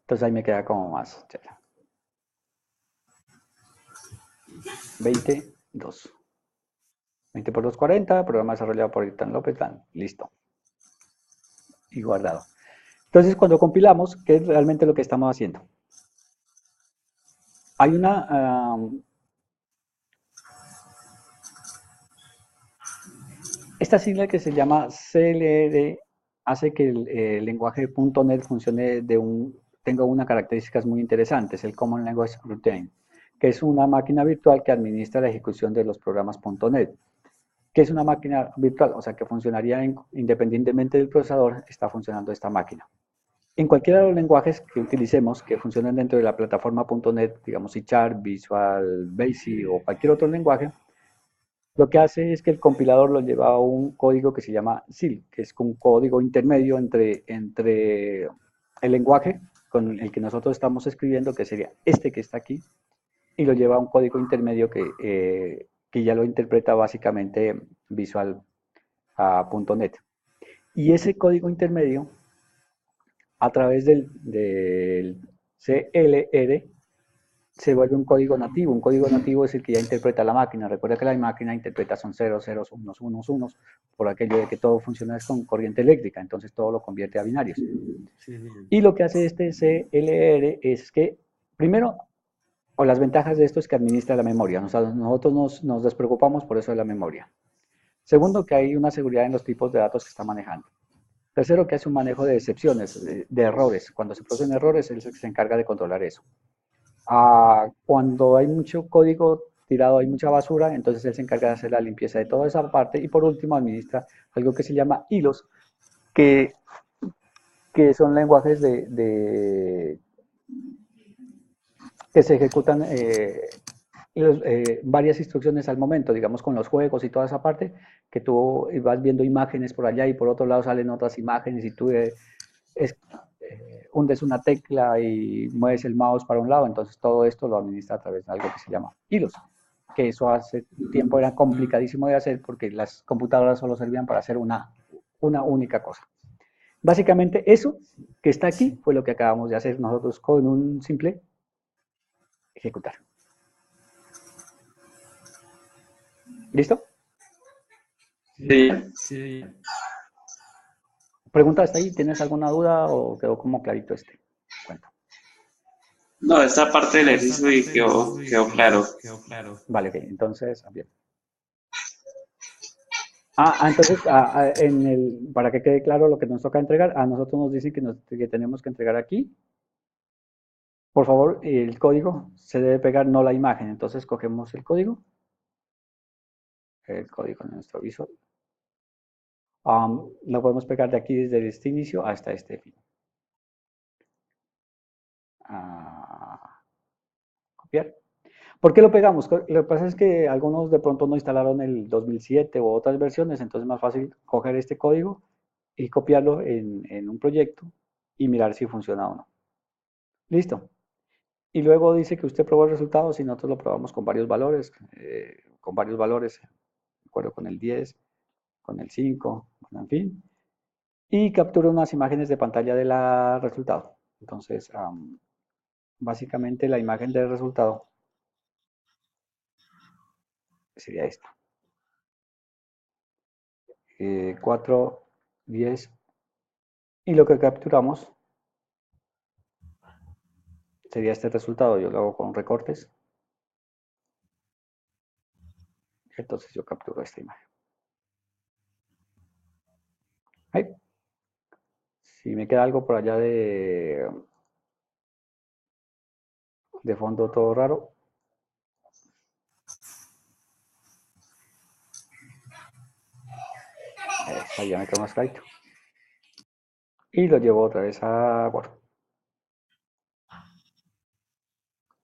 Entonces ahí me queda como más chévere. 22. 20 por 2, 40. Programa desarrollado por Iván López. Listo. Y guardado. Entonces cuando compilamos, ¿qué es realmente lo que estamos haciendo? Hay una... esta sigla que se llama CLR hace que el lenguaje .NET funcione tenga unas características muy interesantes, el Common Language Routine, que es una máquina virtual que administra la ejecución de los programas .NET. ¿Qué es una máquina virtual? O sea, que funcionaría independientemente del procesador, está funcionando esta máquina. En cualquiera de los lenguajes que utilicemos, que funcionen dentro de la plataforma .NET, digamos C#, Visual Basic o cualquier otro lenguaje, lo que hace es que el compilador lo lleva a un código que se llama CIL, que es un código intermedio entre el lenguaje con el que nosotros estamos escribiendo, que sería este que está aquí, y lo lleva a un código intermedio que ya lo interpreta básicamente Visual .NET. Y ese código intermedio, a través del CLR, se vuelve un código nativo. Un código nativo es el que ya interpreta la máquina. Recuerda que la máquina interpreta son ceros, ceros, unos, unos, unos, por aquello de que todo funciona con corriente eléctrica, entonces todo lo convierte a binarios. Sí. Y lo que hace este CLR es que, primero, o las ventajas de esto es que administra la memoria. Nosotros nos despreocupamos por eso de la memoria. Segundo, que hay una seguridad en los tipos de datos que está manejando. Tercero, que hace un manejo de excepciones, de errores. Cuando se producen errores, él se encarga de controlar eso. Cuando hay mucho código tirado, hay mucha basura, entonces él se encarga de hacer la limpieza de toda esa parte y por último administra algo que se llama hilos, que son lenguajes que se ejecutan varias instrucciones al momento, digamos con los juegos y toda esa parte, que tú vas viendo imágenes por allá y por otro lado salen otras imágenes y tú hundes una tecla y mueves el mouse para un lado, entonces todo esto lo administra a través de algo que se llama hilos, que eso hace tiempo era complicadísimo de hacer porque las computadoras solo servían para hacer una única cosa. Básicamente eso que está aquí fue lo que acabamos de hacer nosotros con un simple ejecutar. ¿Listo? Sí. Pregunta hasta ahí, ¿tienes alguna duda o quedó como clarito este cuento? No, esta parte del ejercicio quedó claro. Vale, ok, entonces, bien. Entonces, para que quede claro lo que nos toca entregar, a nosotros nos dicen que tenemos que entregar aquí. Por favor, el código se debe pegar, no la imagen. Entonces, cogemos el código de nuestro visor. Lo podemos pegar de aquí desde este inicio hasta este fin. Copiar. ¿Por qué lo pegamos? Lo que pasa es que algunos de pronto no instalaron el 2007 o otras versiones, entonces es más fácil coger este código y copiarlo en un proyecto y mirar si funciona o no. Listo. Y luego dice que usted probó el resultado si nosotros lo probamos con varios valores, de acuerdo con el 10, con el 5, bueno, en fin. Y captura unas imágenes de pantalla del resultado. Entonces, básicamente la imagen del resultado sería esta. 4, 10. Y lo que capturamos sería este resultado. Yo lo hago con recortes. Entonces yo capturo esta imagen. Ahí. Si me queda algo por allá de fondo todo raro. Ahí ya me quedó más clarito. Y lo llevo otra vez a Word.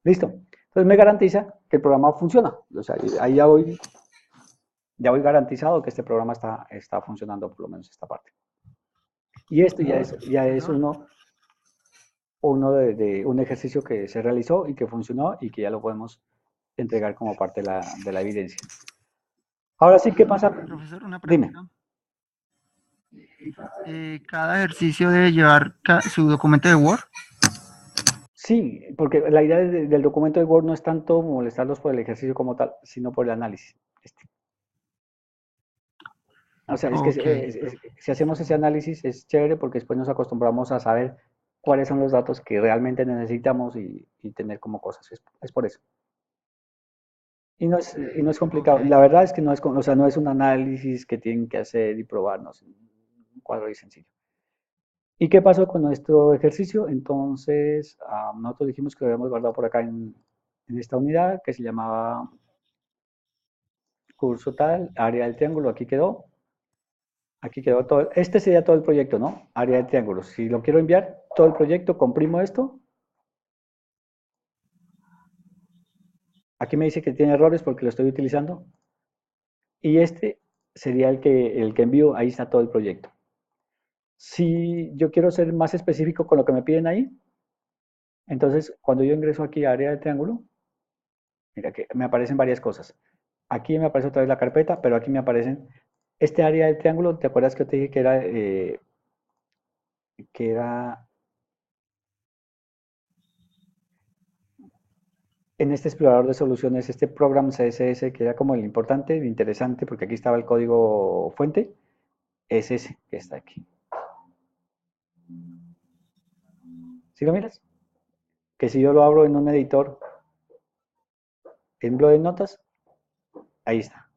Listo. Entonces me garantiza que el programa funciona. O sea, ahí ya voy garantizado que este programa está funcionando, por lo menos esta parte. Y esto ya es uno de un ejercicio que se realizó y que funcionó y que ya lo podemos entregar como parte de la evidencia. Ahora sí, ¿qué pasa? Profesor, una Dime. pregunta. ¿Cada ejercicio debe llevar su documento de Word? Sí, porque la idea del documento de Word no es tanto molestarlos por el ejercicio como tal, sino por el análisis. O sea, es que si hacemos ese análisis es chévere porque después nos acostumbramos a saber cuáles son los datos que realmente necesitamos y tener como cosas. Es por eso. Y no es complicado. Ok. La verdad es que no es, o sea, no es un análisis que tienen que hacer y probarnos. Un cuadro ahí sencillo. ¿Y qué pasó con nuestro ejercicio? Entonces, nosotros dijimos que lo habíamos guardado por acá en esta unidad que se llamaba curso tal, área del triángulo, aquí quedó. Aquí quedó todo. Este sería todo el proyecto, ¿no? Área de triángulos. Si lo quiero enviar, todo el proyecto, comprimo esto. Aquí me dice que tiene errores porque lo estoy utilizando. Y este sería el que envío. Ahí está todo el proyecto. Si yo quiero ser más específico con lo que me piden ahí, entonces cuando yo ingreso aquí a área de triángulo, mira que me aparecen varias cosas. Aquí me aparece otra vez la carpeta, pero aquí me aparecen este área del triángulo. ¿Te acuerdas que te dije que era en este explorador de soluciones, este program CSS, que era como el importante, el interesante, porque aquí estaba el código fuente, es ese que está aquí. ¿Sí lo miras? Que si yo lo abro en un editor, en bloc de notas, ahí está.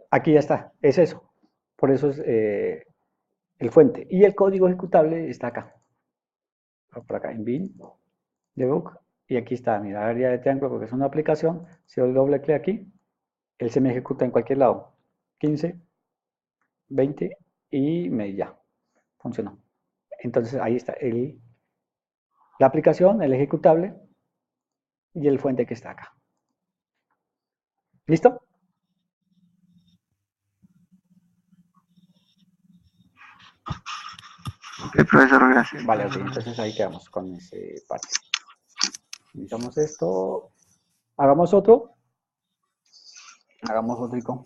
Aquí ya está, es eso. Por eso es el fuente. Y el código ejecutable está acá. Por acá, en bin, debug. Y aquí está, mira, área de triángulo, porque es una aplicación. Si yo doble clic aquí, él se me ejecuta en cualquier lado. 15, 20 y ya. Funcionó. Entonces ahí está la aplicación, el ejecutable y el fuente que está acá. ¿Listo? Ok, profesor, gracias. Vale, ok, entonces ahí quedamos con ese parte. Iniciamos esto. Hagamos otro. Hagamos otro.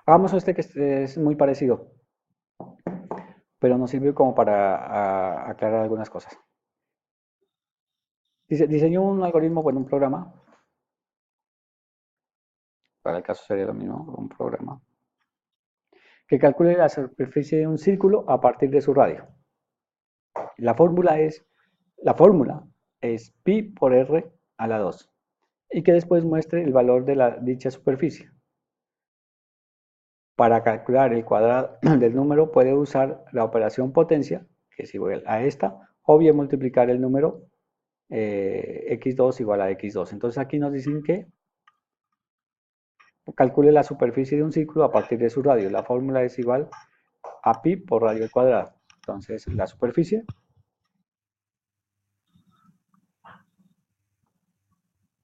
Hagamos este que es muy parecido, pero nos sirve como para aclarar algunas cosas. Diseñó un algoritmo, bueno, un programa. Para el caso sería lo mismo, un programa. Que calcule la superficie de un círculo a partir de su radio. La fórmula es pi por r a la 2. Y que después muestre el valor de dicha superficie. Para calcular el cuadrado del número puede usar la operación potencia, que es igual a esta, o bien multiplicar el número x2 igual a x2. Entonces aquí nos dicen que calcule la superficie de un círculo a partir de su radio. La fórmula es igual a pi por radio al cuadrado. Entonces, la superficie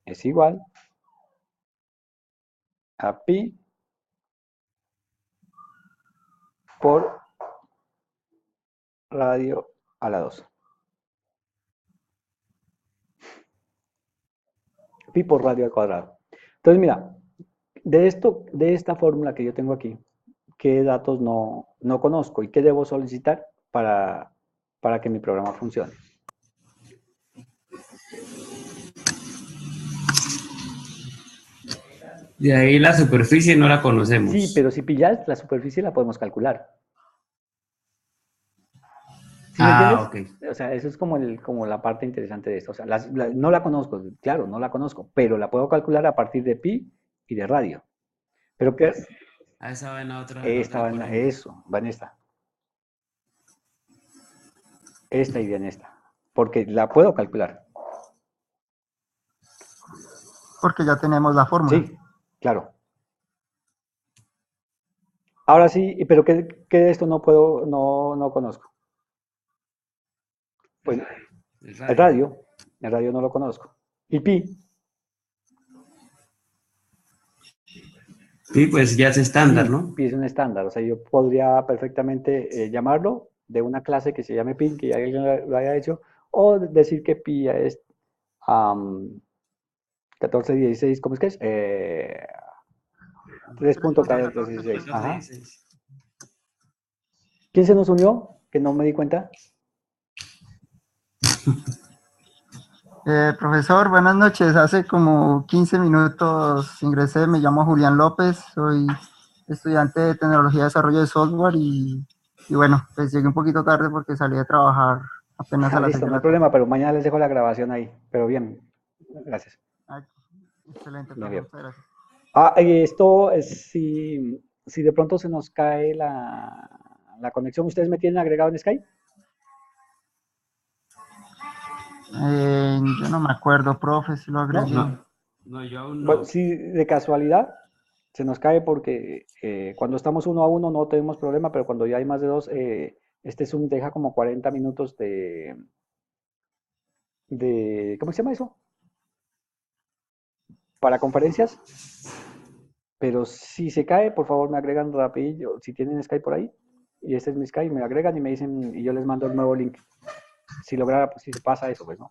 es igual a pi por radio a la 2. Pi por radio al cuadrado. Entonces, mira, de esta fórmula que yo tengo aquí, ¿qué datos no conozco y qué debo solicitar para que mi programa funcione? De ahí la superficie no la conocemos. Sí, pero si pillas la superficie la podemos calcular. ¿Sí me entiendes? Ok. O sea, eso es como la parte interesante de esto. O sea, no la conozco, claro, no la conozco, pero la puedo calcular a partir de pi y de radio. Pero que Ah, esa va en la esta otra va columna. eso, va en esta. Esta iría en esta. Porque la puedo calcular. Porque ya tenemos la fórmula. Sí, claro. Ahora sí, pero ¿qué de esto no conozco? Pues El radio. el radio no lo conozco. Y pi, Sí, pues ya es estándar, ¿no? pi es un estándar, o sea, yo podría perfectamente llamarlo de una clase que se llame pi, que ya alguien lo haya hecho, o decir que pi es 1416, ¿cómo es que es? 3.1416. Ajá. ¿Quién se nos unió? Que no me di cuenta. Profesor, buenas noches. Hace como 15 minutos ingresé, me llamo Julián López, soy estudiante de Tecnología de Desarrollo de Software y bueno, pues llegué un poquito tarde porque salí de trabajar apenas a las 6 Listo, de no hay la tarde. problema, pero mañana les dejo la grabación ahí. Pero bien, gracias. Ay, excelente, Bien, profe, bien. muchas gracias. Y esto es si de pronto se nos cae la conexión, ¿ustedes me tienen agregado en Skype? Yo no me acuerdo, profe, si lo agregué. No, yo aún Bueno, no. si de casualidad se nos cae porque cuando estamos uno a uno no tenemos problema, pero cuando ya hay más de dos, este Zoom deja como 40 minutos ¿cómo se llama eso? Para conferencias. Pero si se cae, por favor me agregan rapidillo, si tienen Skype por ahí, y este es mi Skype, me agregan y me dicen, y yo les mando el nuevo link. Si lograra, pues si se pasa eso, pues, ¿no?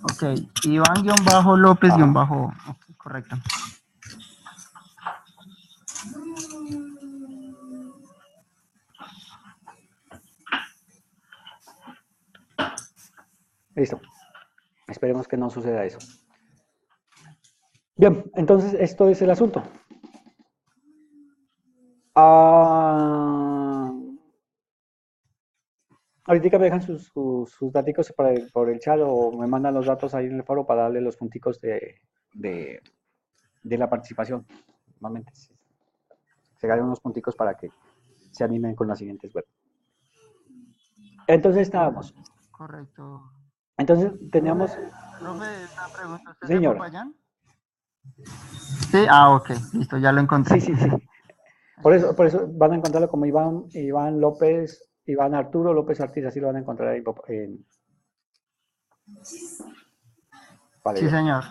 Ok, Iván-López-bajo. Ok, correcto. Listo. Esperemos que no suceda eso. Bien, entonces esto es el asunto. Ahorita me dejan sus datos por el chat o me mandan los datos ahí en el foro para darle los punticos de la participación. Normalmente se ganan unos punticos para que se animen con las siguientes web. Entonces estábamos. Correcto. Entonces teníamos. Profe, una pregunta, ¿usted es de Señor. Popayán? Sí, ok, listo, ya lo encontré. Sí. Por eso van a encontrarlo como Iván López, Iván Arturo López Ortiz, así lo van a encontrar ahí Vale, Sí, bien. señor.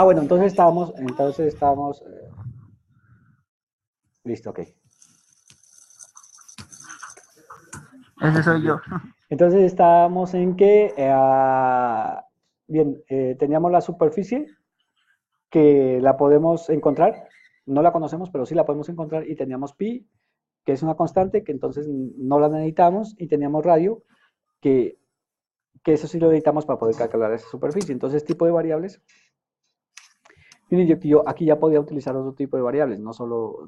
Bueno, entonces estábamos, listo, ok. Ese soy yo. Entonces estábamos en que, bien, teníamos la superficie que la podemos encontrar, no la conocemos, pero sí la podemos encontrar, y teníamos pi, que es una constante, que entonces no la necesitamos, y teníamos radio, que eso sí lo necesitamos para poder calcular esa superficie. Entonces, tipo de variables. Miren, yo aquí ya podía utilizar otro tipo de variables, no solo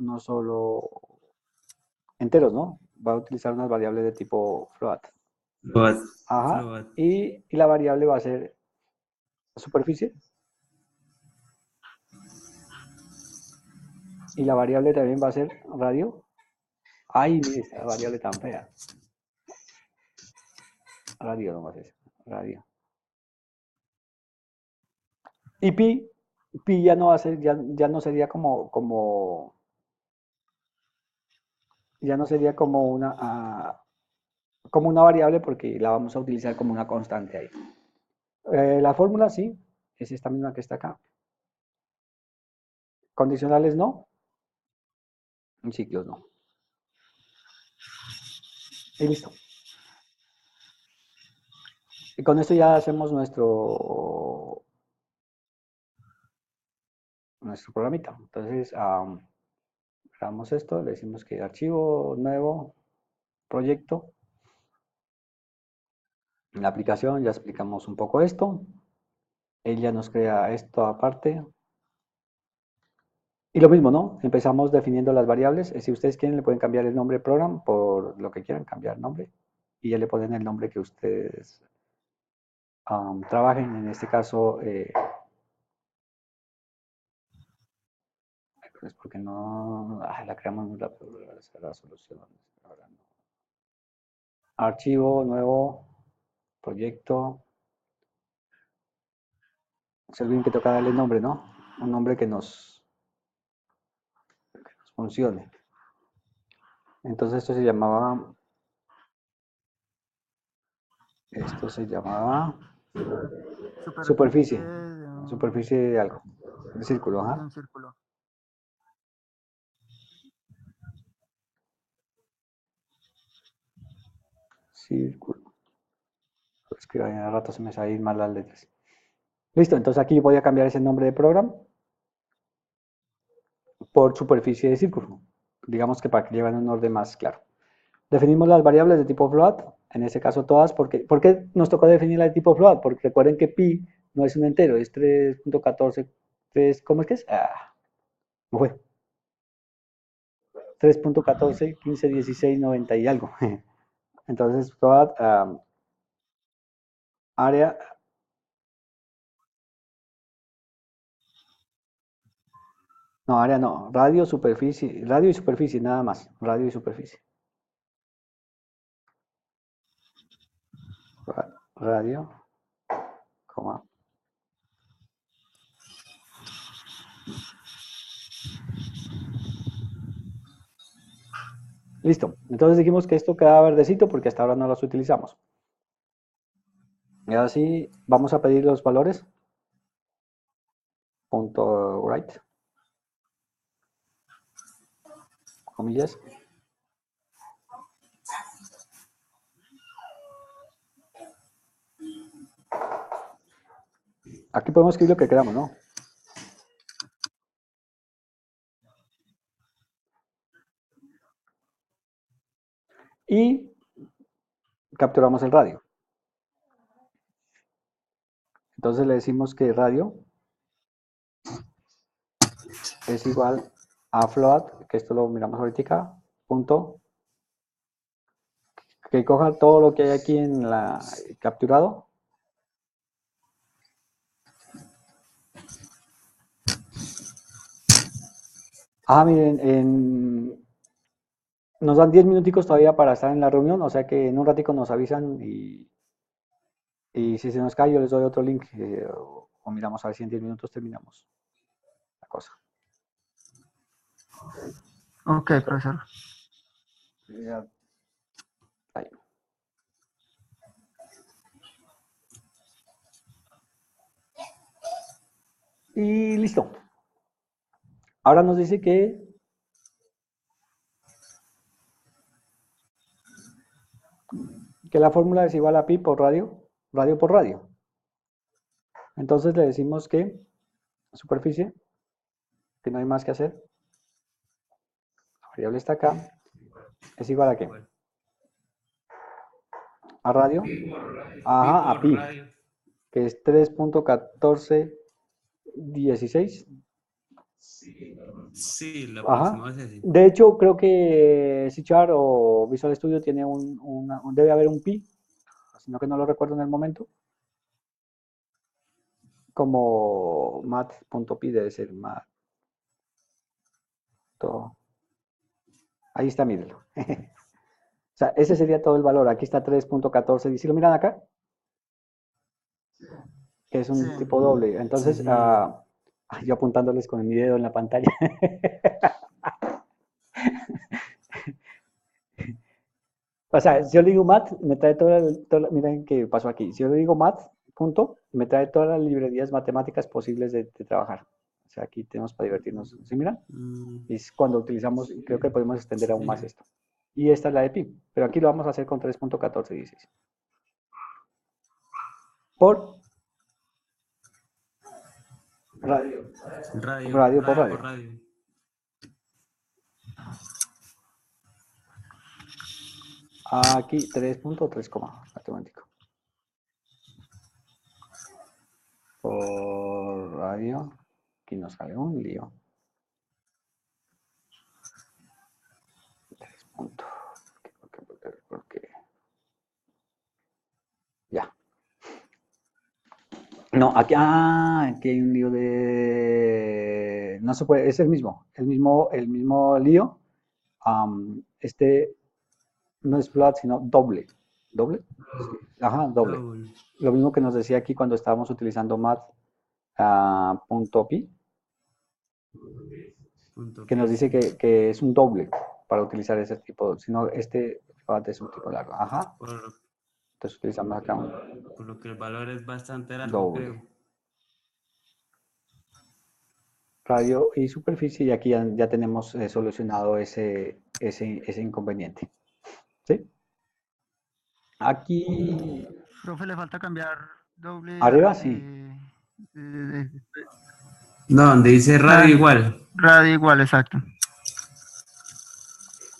enteros, ¿no? Va a utilizar unas variables de tipo float. Ajá. Y la variable va a ser superficie. Y la variable también va a ser radio. Ay, mire esta variable tan fea. Radio nomás es. Radio. Y pi pi ya no va a ser, ya no sería ya no sería como una variable porque la vamos a utilizar como una constante ahí. La fórmula sí, es esta misma que está acá. Condicionales no, en ciclos no. Y listo. Y con esto ya hacemos nuestro programita. Entonces, grabamos esto, le decimos que archivo, nuevo, proyecto. En la aplicación ya explicamos un poco esto. Él ya nos crea esto aparte. Y lo mismo, ¿no? Empezamos definiendo las variables. Si ustedes quieren, le pueden cambiar el nombre program por lo que quieran, cambiar nombre. Y ya le ponen el nombre que ustedes trabajen. En este caso, pues porque no, la creamos muy rápido, la solución. Ahora no. Archivo, nuevo, proyecto. Se olviden que toca darle nombre, ¿no? Un nombre que nos funcione. Entonces esto se llamaba superficie. Superficie de algo. De círculo, de ajá. un círculo. Círculo. Es que a rato se me salen mal las letras. Listo, entonces aquí voy a cambiar ese nombre de programa por superficie de círculo. Digamos que para que lleven un orden más claro. Definimos las variables de tipo float, en este caso todas, ¿por qué nos tocó definir la de tipo float? Porque recuerden que pi no es un entero, es 3.14, ¿cómo es que es? ¿Cómo fue? 3.14, 15, 16, 90 y algo. Entonces, float, área, no, área no, radio, superficie, radio y superficie, nada más, radio y superficie. Radio, coma. Listo, entonces dijimos que esto queda verdecito porque hasta ahora no los utilizamos. Y ahora sí, vamos a pedir los valores. Punto right. Comillas. Aquí podemos escribir lo que queramos, ¿no? Y capturamos el radio. Entonces le decimos que radio es igual a float, que esto lo miramos ahorita, punto, que coja todo lo que hay aquí en la capturado. Miren, nos dan 10 minuticos todavía para estar en la reunión, o sea que en un ratico nos avisan y si se nos cae yo les doy otro link o miramos a ver si en 10 minutos terminamos la cosa. Ok, profesor. Ya. Ahí. Y listo. Ahora nos dice que la fórmula es igual a pi por radio, radio por radio. Entonces le decimos que superficie, que no hay más que hacer, la variable está acá, es igual a qué? A radio, ajá, a pi, que es 3.1416. Sí, lo Ajá. próximo es así. De hecho, creo que C# o Visual Studio tiene debe haber un pi, sino que no lo recuerdo en el momento. Como mat.pi debe ser mat. Ahí está, mírenlo. O sea, ese sería todo el valor. Aquí está 3.14. ¿Y si lo miran acá? Que es un tipo doble. Entonces, Sí. Yo apuntándoles con mi dedo en la pantalla. O sea, si yo le digo math, me trae miren qué pasó aquí. Si yo le digo math, punto, me trae todas las librerías matemáticas posibles de trabajar. O sea, aquí tenemos para divertirnos. ¿Sí, miran? Y es cuando utilizamos, creo que podemos extender aún más esto. Y esta es la de pi, pero aquí lo vamos a hacer con 3.1416. Por radio. Radio por radio. Aquí 3.3, matemático. Por radio. Aquí nos sale un lío. 3 puntos. ¿Por qué? Ya. No, aquí hay un lío de... No se puede, es el mismo lío. Este no es flat, sino doble. ¿Doble? Sí. Ajá, doble. Lo mismo que nos decía aquí cuando estábamos utilizando math.pi, que nos dice que es un doble para utilizar ese tipo, sino este flat es un tipo largo. Ajá. Entonces utilizamos acá un Por lo que el valor es bastante largo, doble. creo. Radio y superficie, y aquí ya tenemos solucionado ese inconveniente. ¿Sí? Aquí... Profe, le falta cambiar doble. Arriba, sí. No, donde dice radio igual. Radio igual, exacto.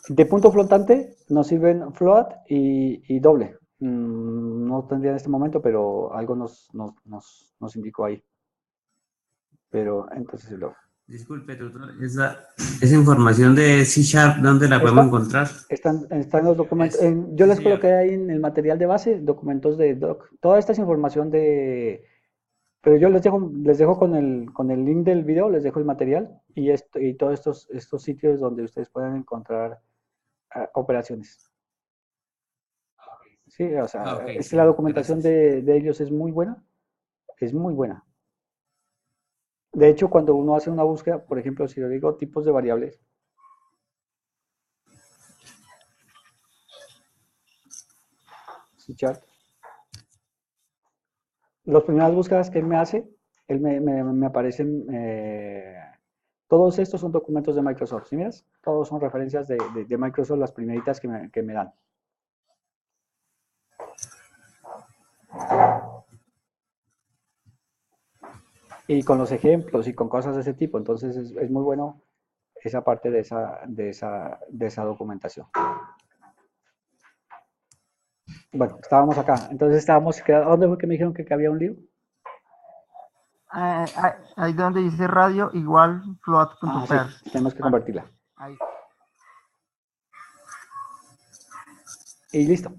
De punto flotante nos sirven float y doble. No tendría en este momento, pero algo nos indicó ahí. Pero entonces lo... Disculpe, tutor, esa información de C#, ¿dónde la podemos encontrar? Están los documentos. Yo les coloqué ahí en el material de base, documentos de doc. Toda esta es información de... Pero yo les dejo con el link del video, les dejo el material y todos estos sitios donde ustedes pueden encontrar operaciones. Sí, o sea, es que la documentación de ellos es muy buena. Es muy buena. De hecho, cuando uno hace una búsqueda, por ejemplo, si yo digo tipos de variables, C-chart, las primeras búsquedas que él me hace, él me aparecen, todos estos son documentos de Microsoft, ¿sí miras? Todos son referencias de Microsoft, las primeritas que me dan. Y con los ejemplos y con cosas de ese tipo, entonces es muy bueno esa parte de esa documentación. Bueno, estábamos acá, entonces ¿dónde fue que me dijeron que había un lío? Ahí donde dice radio igual float.per. Sí, tenemos que convertirla. Ahí. Y listo.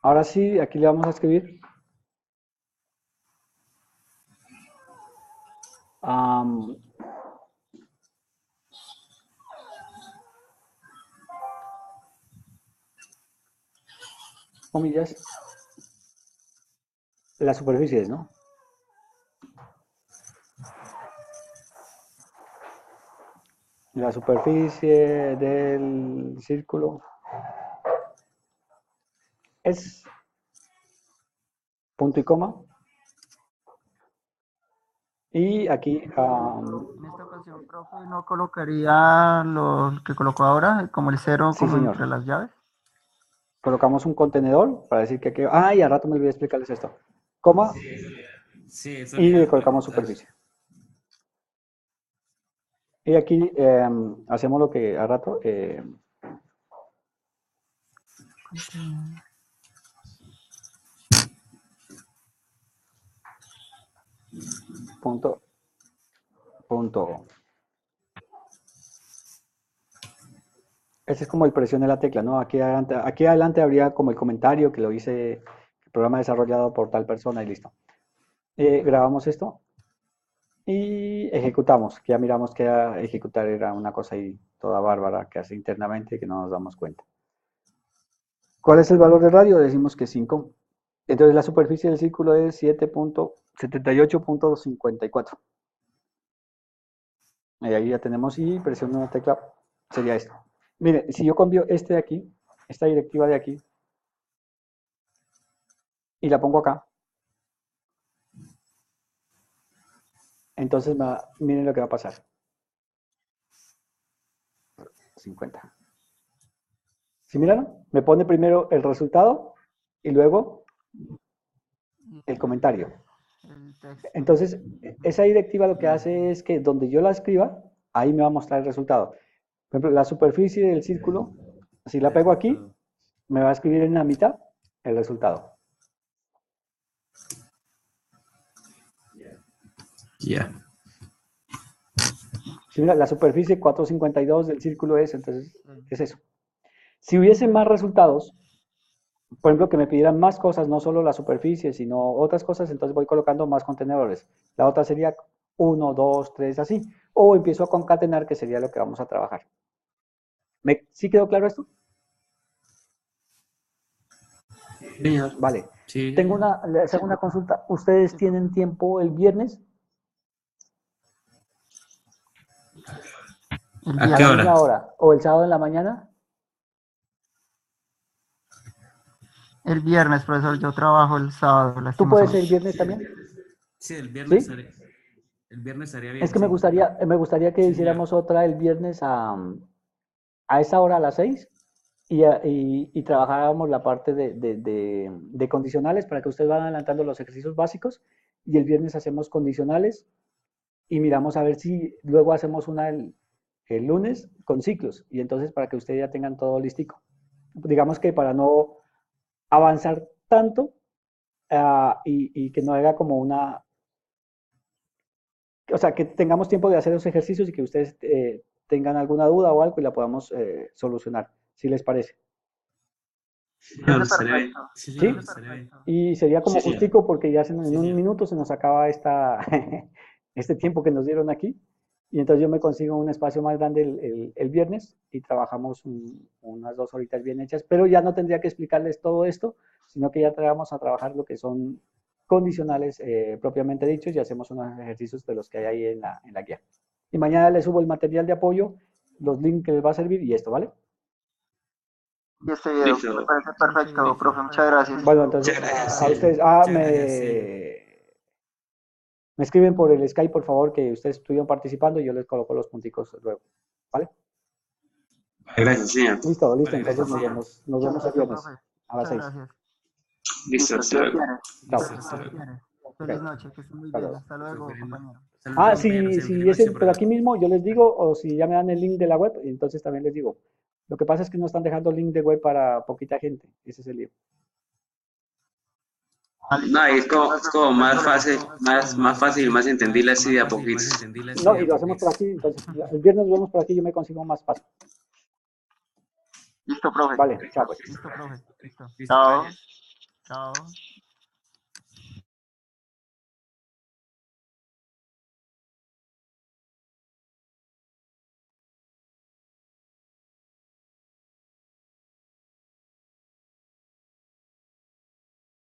Ahora sí, aquí le vamos a escribir. Comillas, las superficies, ¿no? La superficie del círculo es punto y coma. Y aquí... En esta ocasión, profe, ¿no colocaría lo que colocó ahora, como el cero, sí, como señor. entre las llaves? Colocamos un contenedor para decir que aquí... y al rato me olvidé explicarles esto. Coma. Sí, eso y le colocamos superficie. Y aquí hacemos lo que al rato... punto. Ese es como el presión de la tecla, ¿no? Aquí adelante habría como el comentario que lo hice, el programa desarrollado por tal persona y listo. Grabamos esto y ejecutamos, que ya miramos que ejecutar era una cosa ahí toda bárbara que hace internamente que no nos damos cuenta. ¿Cuál es el valor de radio? Decimos que 5. Entonces la superficie del círculo es 7.78.54. Y ahí ya tenemos y presiono una tecla, sería esto. Mire, si yo cambio este de aquí, esta directiva de aquí, y la pongo acá, entonces miren lo que va a pasar. 50. ¿Sí miraron? Me pone primero el resultado y luego el comentario. El texto. Entonces, esa directiva lo que hace es que donde yo la escriba, ahí me va a mostrar el resultado. Por ejemplo, la superficie del círculo, si la pego aquí, me va a escribir en la mitad el resultado. Ya. Si mira, la superficie 452 del círculo entonces, es eso. Si hubiese más resultados, por ejemplo, que me pidieran más cosas, no solo la superficie, sino otras cosas, entonces voy colocando más contenedores. La otra sería 1, 2, 3, así. O empiezo a concatenar, que sería lo que vamos a trabajar. ¿Sí quedó claro esto? Señor. Vale. Sí. Les hago una consulta. ¿Ustedes tienen tiempo el viernes? ¿A qué la hora? misma hora. ¿O el sábado en la mañana? El viernes, profesor, yo trabajo el sábado. ¿Tú puedes lastimosamente. el viernes también? Sí, el viernes, ¿Sí? el viernes estaría bien. Es que me sí. gustaría que Sí, hiciéramos señor. otra el viernes a esa hora, a las 6, y trabajáramos la parte de condicionales para que ustedes vayan adelantando los ejercicios básicos, y el viernes hacemos condicionales y miramos a ver si luego hacemos una el lunes con ciclos, y entonces para que ustedes ya tengan todo listico. Digamos que para no avanzar tanto y que no haga como o sea, que tengamos tiempo de hacer los ejercicios y que ustedes tengan alguna duda o algo y la podamos solucionar, si les parece. Señor, estaría bien. Sí, ¿Sí? señor, estaría bien. Y sería como Sí, señor. justico porque ya en Sí, un señor. minuto se nos acaba este tiempo que nos dieron aquí. Y entonces yo me consigo un espacio más grande el viernes y trabajamos unas 2 horitas bien hechas, pero ya no tendría que explicarles todo esto, sino que ya vamos a trabajar lo que son condicionales propiamente dichos y hacemos unos ejercicios de los que hay ahí en la guía. Y mañana les subo el material de apoyo, los links que les va a servir y esto, ¿vale? Y este video Listo. me parece perfecto, profe. Muchas gracias. Bueno, entonces Muchas gracias, a sí. ustedes, Muchas gracias, sí. me escriben por el Skype, por favor, que ustedes estuvieron participando y yo les coloco los punticos luego, ¿vale? Gracias, señor. Listo, Vale, entonces gracias, nos señor. vemos el viernes Profe, a las muchas 6. gracias. Listo, hasta Dios luego. quiere. Chao. Listo, hasta Dios luego. quiere. Feliz noche, que estén muy Hasta bien. luego. Hasta luego, compañero. Ah, Compañero, si feliz ese, noche, pero aquí profe. mismo yo les digo, o si ya me dan el link de la web, entonces también les digo. Lo que pasa es que no están dejando link de web para poquita gente. Ese es el lío. No, y es como más fácil, más fácil, más entendible así de a poquito. No, y lo hacemos por aquí, entonces el viernes lo vemos por aquí y yo me consigo más paso. Listo, profe. Vale, chao pues. Listo, profe. Listo. Listo, Chao. gracias. Chao.